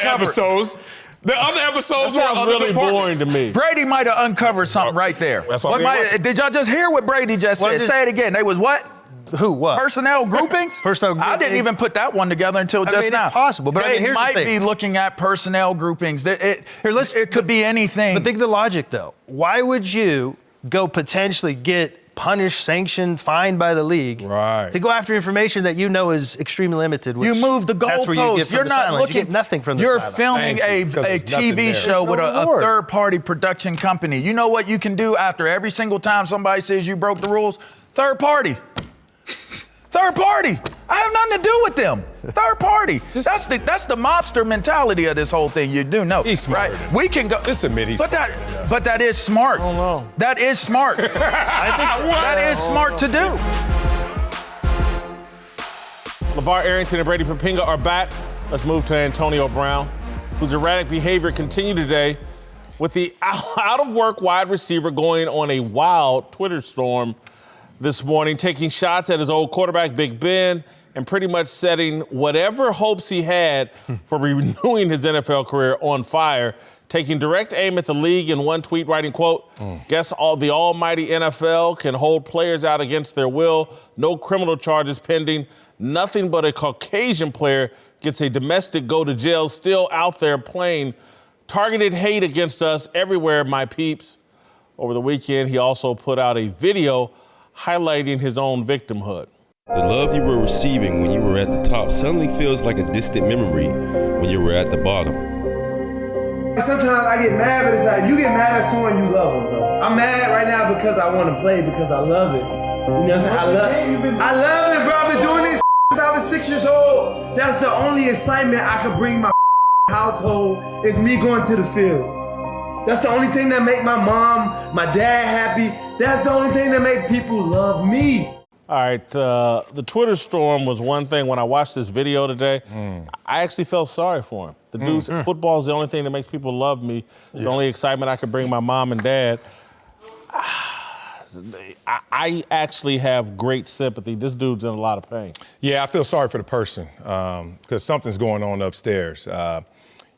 episodes. The other episodes were other really boring to me. Brady might have uncovered something right there. Did y'all just hear what Brady just said? Say it again. They was what? Who? What? Personnel groupings? Personnel groupings. I didn't even put that one together until just now. It's possible, but they here's might the thing. be looking at personnel groupings. It could be anything. But think of the logic, though. Why would you go potentially get punished, sanctioned, fined by the league to go after information that you know is extremely limited? You move the goalposts. That's where you get from You're the not sidelines. looking. You get nothing from the You're sidelines. filming a TV show with a third-party production company. You know what you can do after every single time somebody says you broke the rules? Third party. Third party. I have nothing to do with them. Third party. That's the mobster mentality of this whole thing. You do know. He's smart. Right? We can go. Just admit he's but that is smart. I don't know. That is smart. I think that is smart to do. LeVar Arrington and Brady Papinga are back. Let's move to Antonio Brown, whose erratic behavior continued today with the out-of-work wide receiver going on a wild Twitter storm this morning, taking shots at his old quarterback, Big Ben, and pretty much setting whatever hopes he had for renewing his NFL career on fire, taking direct aim at the league in one tweet, writing, quote, guess the almighty NFL can hold players out against their will, no criminal charges pending, nothing but a Caucasian player gets a domestic go to jail, still out there playing, targeted hate against us everywhere, my peeps. Over the weekend, he also put out a video highlighting his own victimhood. The love you were receiving when you were at the top suddenly feels like a distant memory when you were at the bottom. Sometimes I get mad, but it's like, you get mad at someone you love, bro. I'm mad right now because I want to play, because I love it. You know what I'm saying? I love it, bro. I've been doing this since I was 6 years old. That's the only excitement I can bring my household is me going to the field. That's the only thing that make my mom, my dad happy. That's the only thing that make people love me. All right, the Twitter storm was one thing. When I watched this video today, I actually felt sorry for him. The dude's football is the only thing that makes people love me. It's the only excitement I could bring my mom and dad. I actually have great sympathy. This dude's in a lot of pain. Yeah, I feel sorry for the person because something's going on upstairs.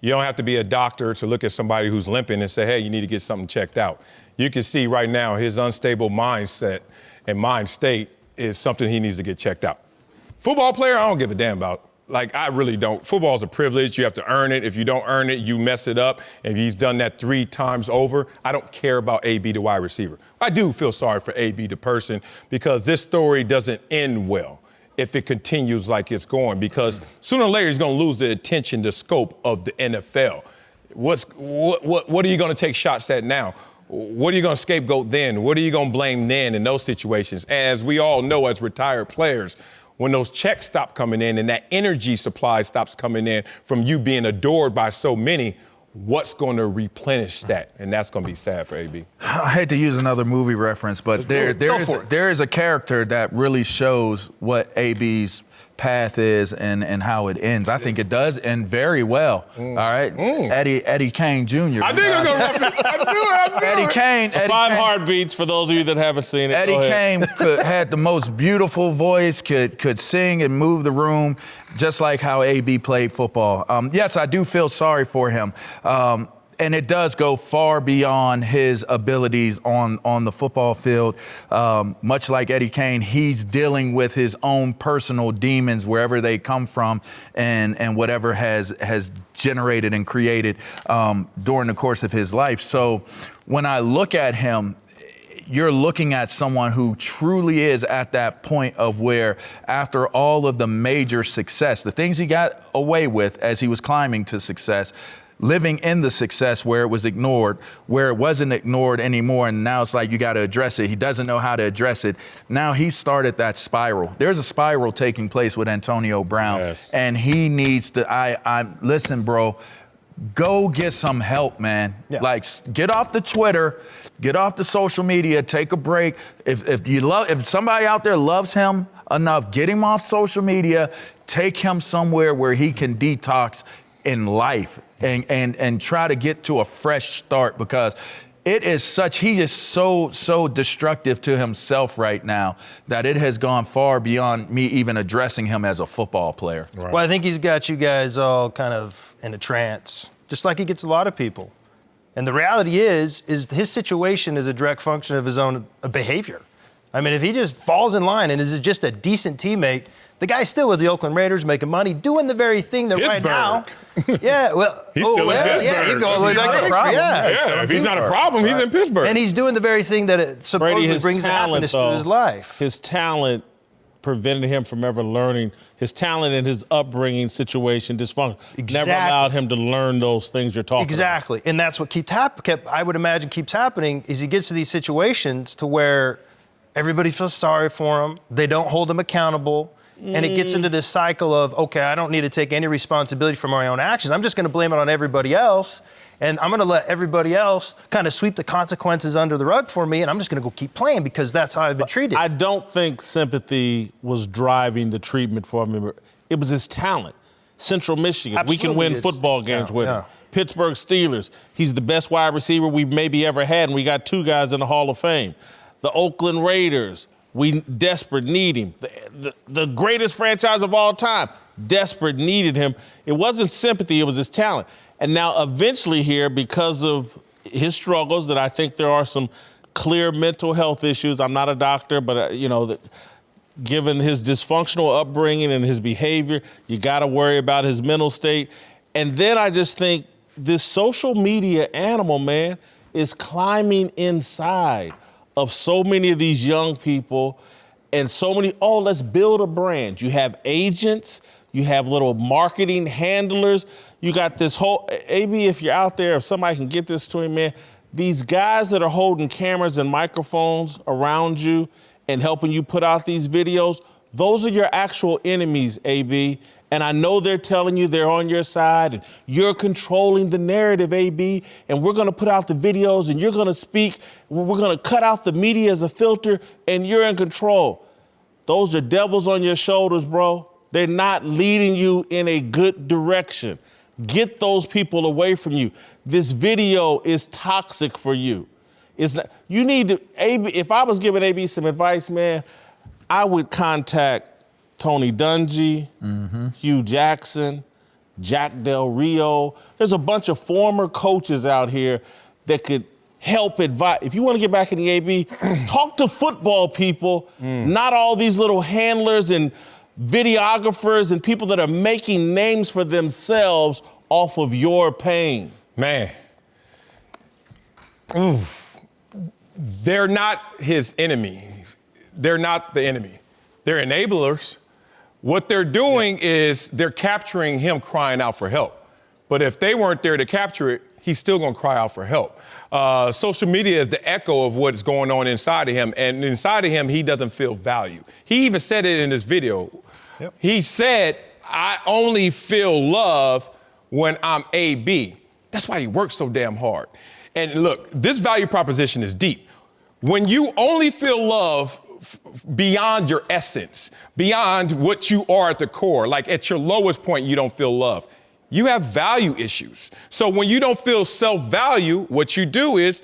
You don't have to be a doctor to look at somebody who's limping and say, hey, you need to get something checked out. You can see right now his unstable mindset and mind state is something he needs to get checked out. Football player, I don't give a damn about. Like, I really don't. Football is a privilege. You have to earn it. If you don't earn it, you mess it up. And he's done that 3 times over. I don't care about AB, the wide receiver. I do feel sorry for AB, the person, because this story doesn't end well if it continues like it's going, because sooner or later he's going to lose the attention, the scope of the NFL. What are you going to take shots at now? What are you going to scapegoat then? What are you going to blame then in those situations? And as we all know as retired players, when those checks stop coming in and that energy supply stops coming in from you being adored by so many, what's going to replenish that? And that's going to be sad for AB. I hate to use another movie reference, but there is a character that really shows what AB's path is and how it ends. I think it does end very well. All right, Eddie Kane Jr. I knew you were going to reference. I knew it. Eddie Kane. Five heartbeats for those of you that haven't seen it. Eddie Kane had the most beautiful voice, could sing and move the room, just like how AB played football. Yes, I do feel sorry for him. And it does go far beyond his abilities on the football field. Much like Eddie Kane, he's dealing with his own personal demons wherever they come from and whatever has generated and created during the course of his life. So when I look at him, you're looking at someone who truly is at that point of where, after all of the major success, the things he got away with as he was climbing to success, living in the success where it was ignored, where it wasn't ignored anymore, and now it's like you got to address it. He doesn't know how to address it. Now he started that spiral. There's a spiral taking place with Antonio Brown, and he needs to. Listen, bro. Go get some help, man. Yeah. Like, get off the Twitter, get off the social media, take a break. If somebody out there loves him enough. Get him off social media. Take him somewhere where he can detox in life and try to get to a fresh start, because it is he is so destructive to himself right now that it has gone far beyond me even addressing him as a football player. Right. Well, I think he's got you guys all kind of in a trance, just like he gets a lot of people. And the reality is his situation is a direct function of his own behavior. I mean, if he just falls in line and is just a decent teammate, the guy's still with the Oakland Raiders making money, doing the very thing that right now. Yeah, well, he's still in Pittsburgh. Yeah, you go like Pittsburgh. Yeah, if he's not a problem, he's in Pittsburgh. And he's doing the very thing that it supposedly brings happiness to his life. His talent prevented him from ever learning. His talent and his upbringing situation, dysfunction, never allowed him to learn those things you're talking about. Exactly, and that's what I would imagine keeps happening, is he gets to these situations to where everybody feels sorry for him. They don't hold him accountable. And it gets into this cycle of, okay, I don't need to take any responsibility for my own actions. I'm just going to blame it on everybody else. And I'm going to let everybody else kind of sweep the consequences under the rug for me. And I'm just going to go keep playing because that's how I've been treated. I don't think sympathy was driving the treatment for him. It was his talent. Central Michigan, Absolutely, we can win football games with him. Pittsburgh Steelers, he's the best wide receiver we've maybe ever had, and we got 2 guys in the Hall of Fame. The Oakland Raiders, we desperate need him. The greatest franchise of all time, desperate needed him. It wasn't sympathy, it was his talent. And now eventually here, because of his struggles, that I think there are some clear mental health issues. I'm not a doctor, but given his dysfunctional upbringing and his behavior, you got to worry about his mental state. And then I just think this social media animal, man, is climbing inside of so many of these young people, and so many, let's build a brand. You have agents, you have little marketing handlers, you got this whole, AB, if you're out there, if somebody can get this to him, man, these guys that are holding cameras and microphones around you and helping you put out these videos, those are your actual enemies, AB. And I know they're telling you they're on your side and you're controlling the narrative, AB, and we're gonna put out the videos and you're gonna speak, we're gonna cut out the media as a filter and you're in control. Those are devils on your shoulders, bro. They're not leading you in a good direction. Get those people away from you. This video is toxic for you. It's not, you need to, AB, if I was giving AB some advice, man, I would contact Tony Dungy, Hugh Jackson, Jack Del Rio. There's a bunch of former coaches out here that could help advise. If you want to get back in the AB, talk to football people, not all these little handlers and videographers and people that are making names for themselves off of your pain. Man. Oof. They're not his enemy. They're not the enemy. They're enablers. What they're doing is they're capturing him crying out for help. But if they weren't there to capture it, he's still gonna cry out for help. Social media is the echo of what's going on inside of him. And inside of him, he doesn't feel value. He even said it in this video. Yep. He said, I only feel love when I'm AB. That's why he works so damn hard. And look, this value proposition is deep. When you only feel love beyond your essence, beyond what you are at the core, like at your lowest point, you don't feel love. You have value issues. So when you don't feel self-value, what you do is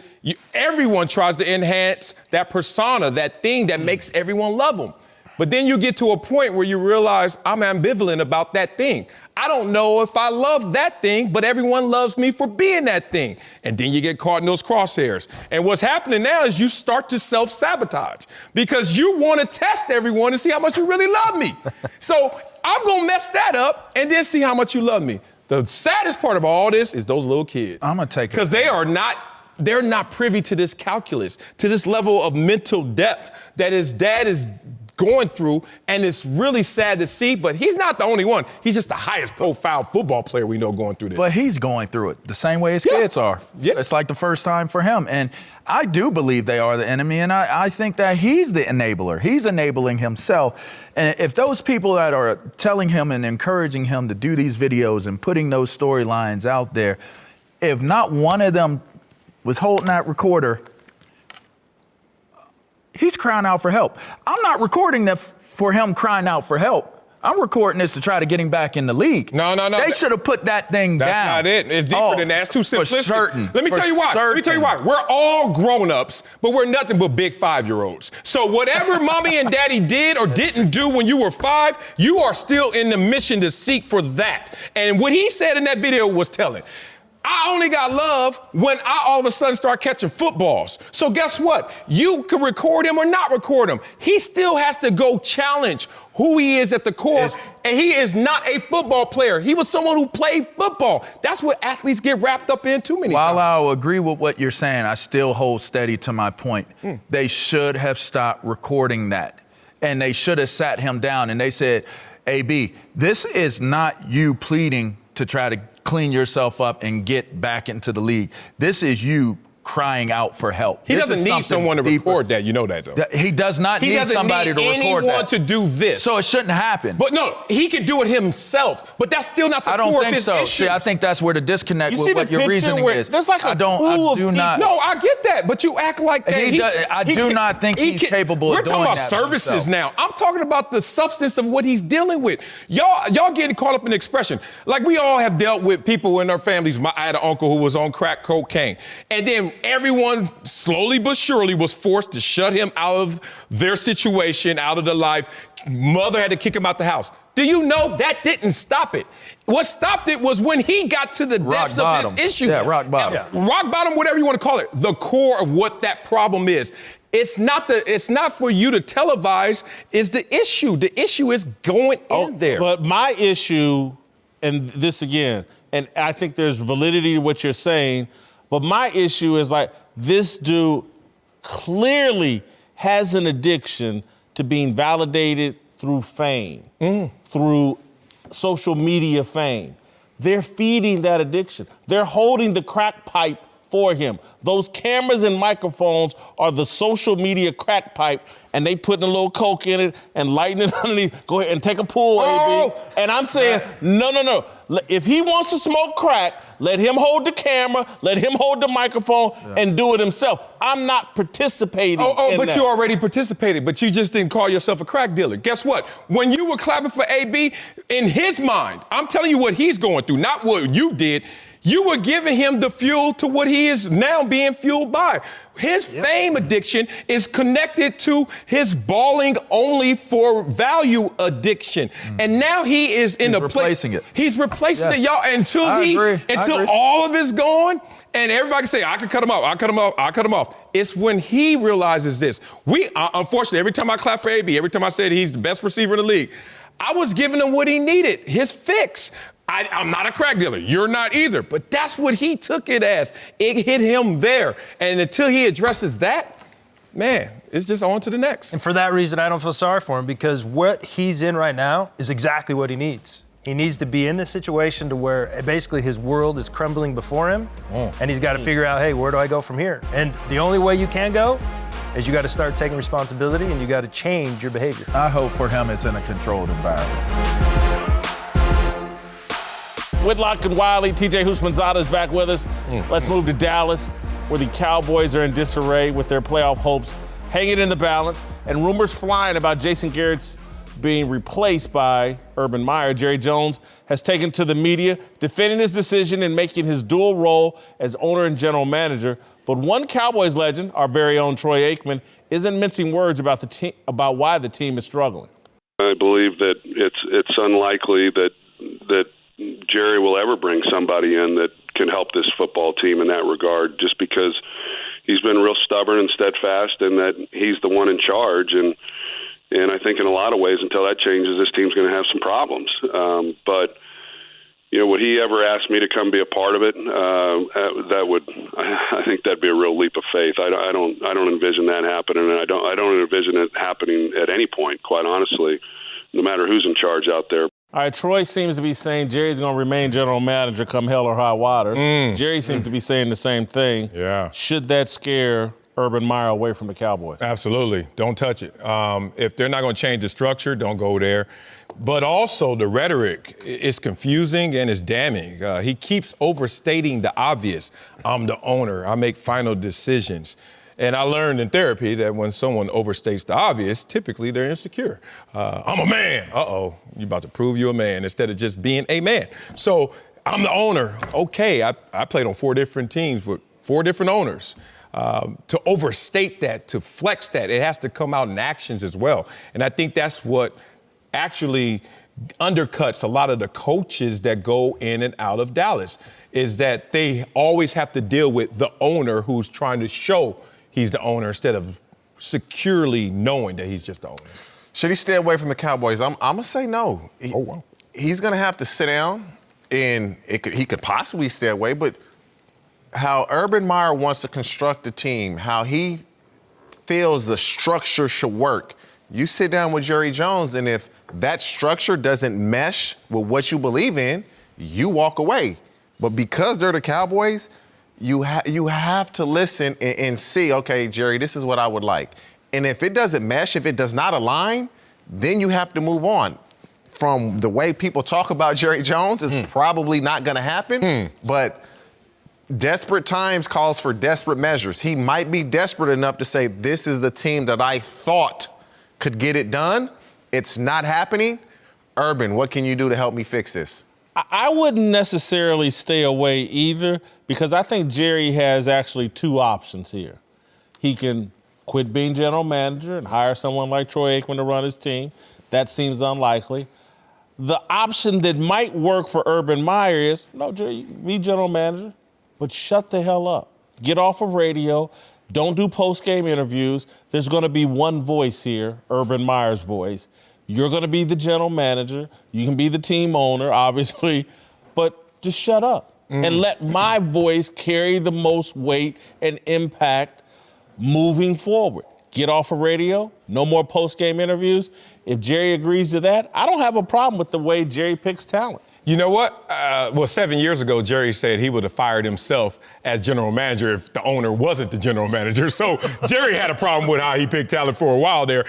everyone tries to enhance that persona, that thing that makes everyone love them. But then you get to a point where you realize I'm ambivalent about that thing. I don't know if I love that thing, but everyone loves me for being that thing. And then you get caught in those crosshairs. And what's happening now is you start to self-sabotage because you want to test everyone to see how much you really love me. So I'm going to mess that up and then see how much you love me. The saddest part of all this is those little kids. I'm going to take it. Because they're not privy to this calculus, to this level of mental depth that his dad is going through, and it's really sad to see, but he's not the only one. He's just the highest profile football player we know going through this. But he's going through it the same way his kids are. Yeah. It's like the first time for him. And I do believe they are the enemy, and I think that he's the enabler. He's enabling himself. And if those people that are telling him and encouraging him to do these videos and putting those storylines out there, if not one of them was holding that recorder, he's crying out for help. I'm not recording the for him crying out for help. I'm recording this to try to get him back in the league. No. They should have put that thing down. That's not it. It's deeper than that. It's too simplistic. For certain. Let me tell you why. We're all grown-ups, but we're nothing but big 5-year-olds. So whatever mommy and daddy did or didn't do when you were 5, you are still in the mission to seek for that. And what he said in that video was telling. I only got love when I all of a sudden start catching footballs. So guess what? You can record him or not record him. He still has to go challenge who he is at the core. And he is not a football player. He was someone who played football. That's what athletes get wrapped up in too many times. While I'll agree with what you're saying, I still hold steady to my point. They should have stopped recording that. And they should have sat him down and they said, AB, this is not you pleading to try to clean yourself up and get back into the league. This is you crying out for help. He doesn't need someone to record that. You know that, though. He does not need somebody to record that. He doesn't need anyone to do this. So it shouldn't happen. But no, he can do it himself. But that's still not the core of his issue. See, I think that's where the disconnect with what your reasoning is. There's like a I do not. No, I get that, but you act like that. I do not think he's capable of doing that. We're talking about services now. I'm talking about the substance of what he's dealing with. Y'all getting caught up in expression. Like we all have dealt with people in our families. I had an uncle who was on crack cocaine. And then everyone slowly but surely was forced to shut him out of their situation, out of their life. Mother had to kick him out the house. Do you know that didn't stop it? What stopped it was when he got to the depths of his issue. Yeah, rock bottom. Rock bottom, whatever you want to call it. The core of what that problem is. It's not for you to televise, is the issue. The issue is going in there. But my issue, and this again, and I think there's validity to what you're saying, but my issue is like, this dude clearly has an addiction to being validated through fame, through social media fame. They're feeding that addiction. They're holding the crack pipe for him. Those cameras and microphones are the social media crack pipe, and they putting a little coke in it and lighting it underneath. Go ahead and take a pull, AB. And I'm saying, no. If he wants to smoke crack, let him hold the camera, let him hold the microphone, and do it himself. I'm not participating in but that. you already participated, but you just didn't call yourself a crack dealer. Guess what? When you were clapping for AB, in his mind, I'm telling you what he's going through, not what you did. You were giving him the fuel to what he is now being fueled by. His fame addiction is connected to his balling only for value addiction. And now he is in a place. He's replacing it. He's replacing it, y'all. Until all of it's gone, and everybody can say, I can cut him off, I cut him off. It's when he realizes this. Unfortunately, every time I clap for AB, every time I said he's the best receiver in the league, I was giving him what he needed, his fix. I'm not a crack dealer. You're not either. But that's what he took it as. It hit him there. And until he addresses that, man, it's just on to the next. And for that reason, I don't feel sorry for him, because what he's in right now is exactly what he needs. He needs to be in this situation to where basically his world is crumbling before him, and he's got to figure out, hey, where do I go from here? And the only way you can go is you got to start taking responsibility, and you got to change your behavior. I hope for him it's in a controlled environment. Whitlock and Wiley, TJ Houshmandzadeh is back with us. Let's move to Dallas, where the Cowboys are in disarray with their playoff hopes hanging in the balance, and rumors flying about Jason Garrett's being replaced by Urban Meyer. Jerry Jones has taken to the media, defending his decision and making his dual role as owner and general manager. But one Cowboys legend, our very own Troy Aikman, isn't mincing words about the team, about why the team is struggling. I believe that it's unlikely that Jerry will ever bring somebody in that can help this football team in that regard, just because he's been real stubborn and steadfast, and that he's the one in charge. And I think in a lot of ways, until that changes, this team's going to have some problems. But you know, would he ever ask me to come be a part of it? I think that'd be a real leap of faith. I don't envision that happening, and I don't envision it happening at any point, quite honestly, no matter who's in charge out there. All right, Troy seems to be saying Jerry's going to remain general manager come hell or high water. Jerry seems to be saying the same thing. Yeah. Should that scare Urban Meyer away from the Cowboys? Absolutely. Don't touch it. If they're not going to change the structure, don't go there. But also the rhetoric is confusing and it's damning. He keeps overstating the obvious. I'm the owner. I make final decisions. And I learned in therapy that when someone overstates the obvious, typically they're insecure. I'm a man. Uh-oh, you're about to prove you're a man instead of just being a man. So I'm the owner. Okay, I played on 4 different teams with 4 different owners. To overstate that, to flex that, it has to come out in actions as well. And I think that's what actually undercuts a lot of the coaches that go in and out of Dallas, is that they always have to deal with the owner who's trying to show he's the owner instead of securely knowing that he's just the owner. Should he stay away from the Cowboys? I'm going to say no. He's going to have to sit down, and he could possibly stay away, but how Urban Meyer wants to construct a team, how he feels the structure should work, you sit down with Jerry Jones, and if that structure doesn't mesh with what you believe in, you walk away. But because they're the Cowboys, you have to listen and see, okay, Jerry, this is what I would like. And if it doesn't mesh, if it does not align, then you have to move on. From the way people talk about Jerry Jones, it's probably not going to happen, but desperate times calls for desperate measures. He might be desperate enough to say, this is the team that I thought could get it done. It's not happening. Urban, what can you do to help me fix this? I wouldn't necessarily stay away either, because I think Jerry has actually 2 options here. He can quit being general manager and hire someone like Troy Aikman to run his team. That seems unlikely. The option that might work for Urban Meyer is, no, Jerry, be general manager, but shut the hell up. Get off of radio. Don't do post-game interviews. There's going to be one voice here, Urban Meyer's voice. You're going to be the general manager. You can be the team owner, obviously, but just shut up and let my voice carry the most weight and impact moving forward. Get off of radio. No more post-game interviews. If Jerry agrees to that, I don't have a problem with the way Jerry picks talent. You know what? 7 years ago, Jerry said he would have fired himself as general manager if the owner wasn't the general manager. So Jerry had a problem with how he picked talent for a while there.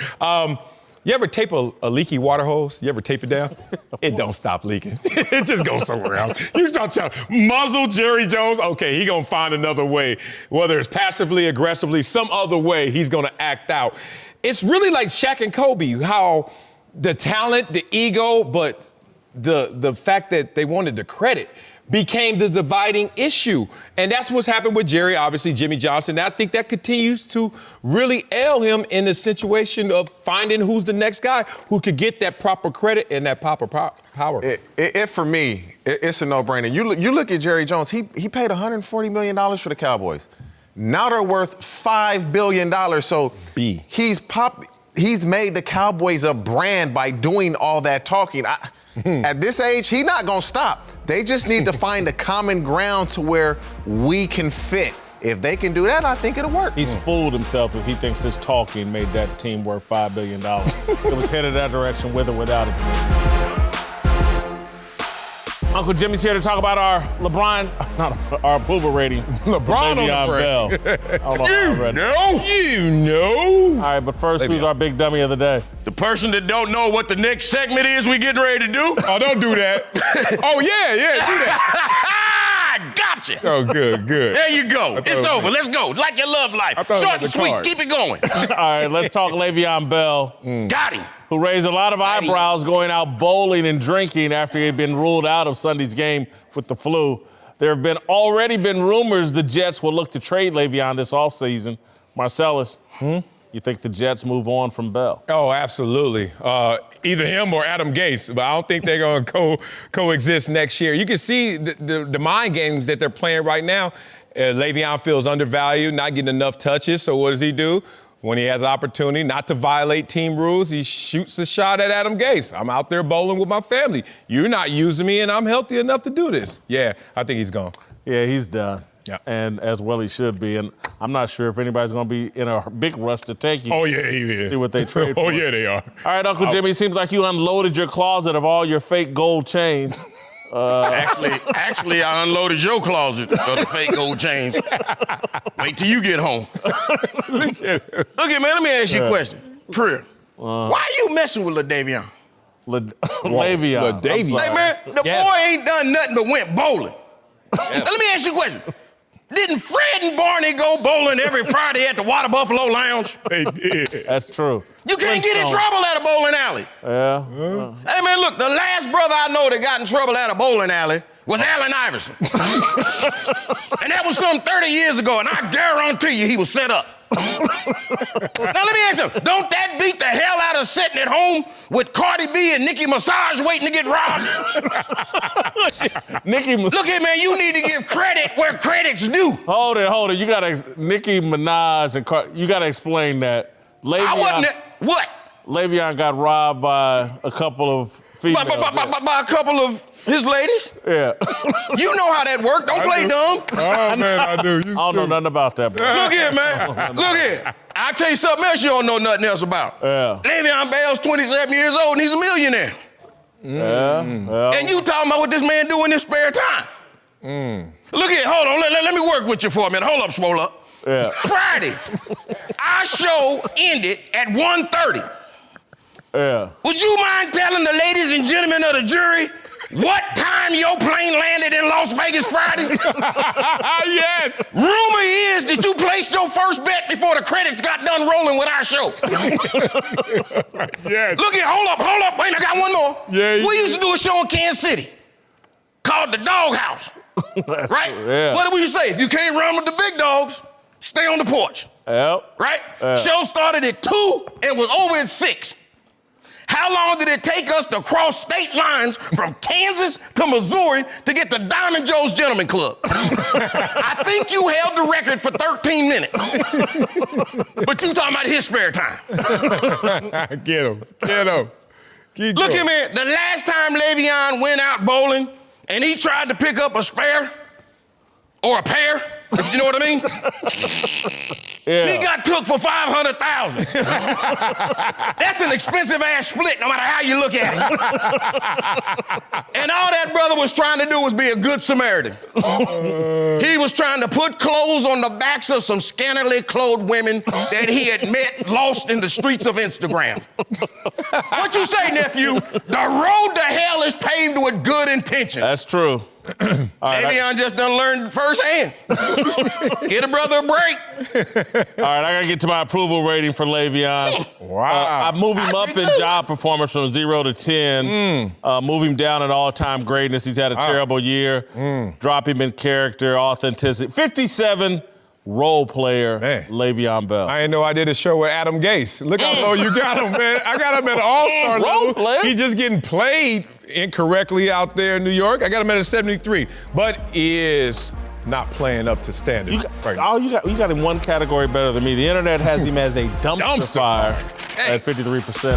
You ever tape a leaky water hose? You ever tape it down? It don't stop leaking. It just goes somewhere else. You try to muzzle Jerry Jones? Okay, he gonna find another way. Whether it's passively, aggressively, some other way, he's gonna act out. It's really like Shaq and Kobe, how the talent, the ego, but the fact that they wanted the credit became the dividing issue. And that's what's happened with Jerry, obviously, Jimmy Johnson. And I think that continues to really ail him in the situation of finding who's the next guy who could get that proper credit and that proper power. For me, it's a no-brainer. You look at Jerry Jones, he paid $140 million for the Cowboys. Now they're worth $5 billion. So he's made the Cowboys a brand by doing all that talking. At this age, he's not going to stop. They just need to find a common ground to where we can fit. If they can do that, I think it'll work. He's fooled himself if he thinks his talking made that team worth $5 billion. It was headed that direction with or without it. Uncle Jimmy's here to talk about our our approval rating. LeBron on the break. You know. All right, but first, who's our big dummy of the day? The person that don't know what the next segment is we getting ready to do? Oh, don't do that. Oh, yeah, do that. Gotcha. Oh, good. There you go. It's over. Let's go. Like your love life. Short and sweet. Keep it going. All right, let's talk Le'Veon Bell. Got him. Who raised a lot of eyebrows going out bowling and drinking after he had been ruled out of Sunday's game with the flu. There have already been rumors the Jets will look to trade Le'Veon this offseason. Marcellus, you think the Jets move on from Bell? Oh, absolutely. Either him or Adam Gase, but I don't think they're going to coexist next year. You can see the mind games that they're playing right now. Le'Veon feels undervalued, not getting enough touches, so what does he do? When he has an opportunity not to violate team rules, he shoots a shot at Adam Gase. I'm out there bowling with my family. You're not using me, and I'm healthy enough to do this. Yeah, I think he's gone. Yeah, he's done. Yeah. And as well he should be. And I'm not sure if anybody's going to be in a big rush to take him. Oh, yeah, he is. See what they trade for. Oh, yeah, they are. All right, Uncle Jimmy, seems like you unloaded your closet of all your fake gold chains. Actually, I unloaded your closet of the fake gold chains. Wait till you get home. Look at man, let me ask you a question. Prayer. Why are you messing with LaDavion? Le'Veon. Hey, man, the boy ain't done nothing but went bowling. Now, let me ask you a question. Didn't Fred and Barney go bowling every Friday at the Water Buffalo Lounge? They did. That's true. You can't get in trouble at a bowling alley. Yeah. Hey, man, look, the last brother I know that got in trouble at a bowling alley was Allen Iverson. And that was some 30 years ago, and I guarantee you he was set up. Now, let me ask you, don't that beat the hell out of sitting at home with Cardi B and Nicki Minaj waiting to get robbed? Look here, man, you need to give credit where credit's due. Hold it. You gotta, Nicki Minaj and you gotta explain that. What? Le'Veon got robbed by a couple of females. By a couple of his ladies? Yeah. You know how that worked. Don't play dumb. Oh, man, I do. I don't know nothing about that, bro. Look here, man. Look here. I'll tell you something else you don't know nothing else about. Yeah. Le'Veon Bell's 27 years old and he's a millionaire. Yeah. And you talking about what this man do in his spare time. Look here, hold on. Let me work with you for a minute. Hold up, Swole Up. Yeah. Friday, our show ended at 1:30. Yeah. Would you mind telling the ladies and gentlemen of the jury what time your plane landed in Las Vegas Friday? Yes. Rumor is that you placed your first bet before the credits got done rolling with our show. Yes. Look here, hold up. Wait, I got one more. Yeah, we used to do a show in Kansas City called The Doghouse. Right? True, yeah. What did we say? If you can't run with the big dogs, stay on the porch. Yep. Right? Show started at 2 and was over at 6. How long did it take us to cross state lines from Kansas to Missouri to get to Diamond Joe's Gentleman Club? I think you held the record for 13 minutes. But you talking about his spare time. Get him. Look here, man. The last time Le'Veon went out bowling and he tried to pick up a spare or a pair, if you know what I mean. He got took for $500,000. That's an expensive ass split, no matter how you look at it. And all that brother was trying to do was be a good Samaritan. He was trying to put clothes on the backs of some scantily clothed women that he had met lost in the streets of Instagram. What you say, nephew? The road to hell is paved with good intention. That's true. Le'Veon just done learned firsthand. Get a brother a break. All right, I gotta get to my approval rating for Le'Veon. Wow. I move him up in job performance from 0 to 10. Move him down at all-time greatness. He's had a terrible year. Drop him in character, authenticity. 57, role player, Le'Veon Bell. I didn't know I did a show with Adam Gase. Look how low you got him, man. I got him at an all-star level. Player. He just getting played incorrectly out there in New York. I got him at a 73, but is not playing up to standard. You got him one category better than me. The internet has him as a dumpster fire at 53%.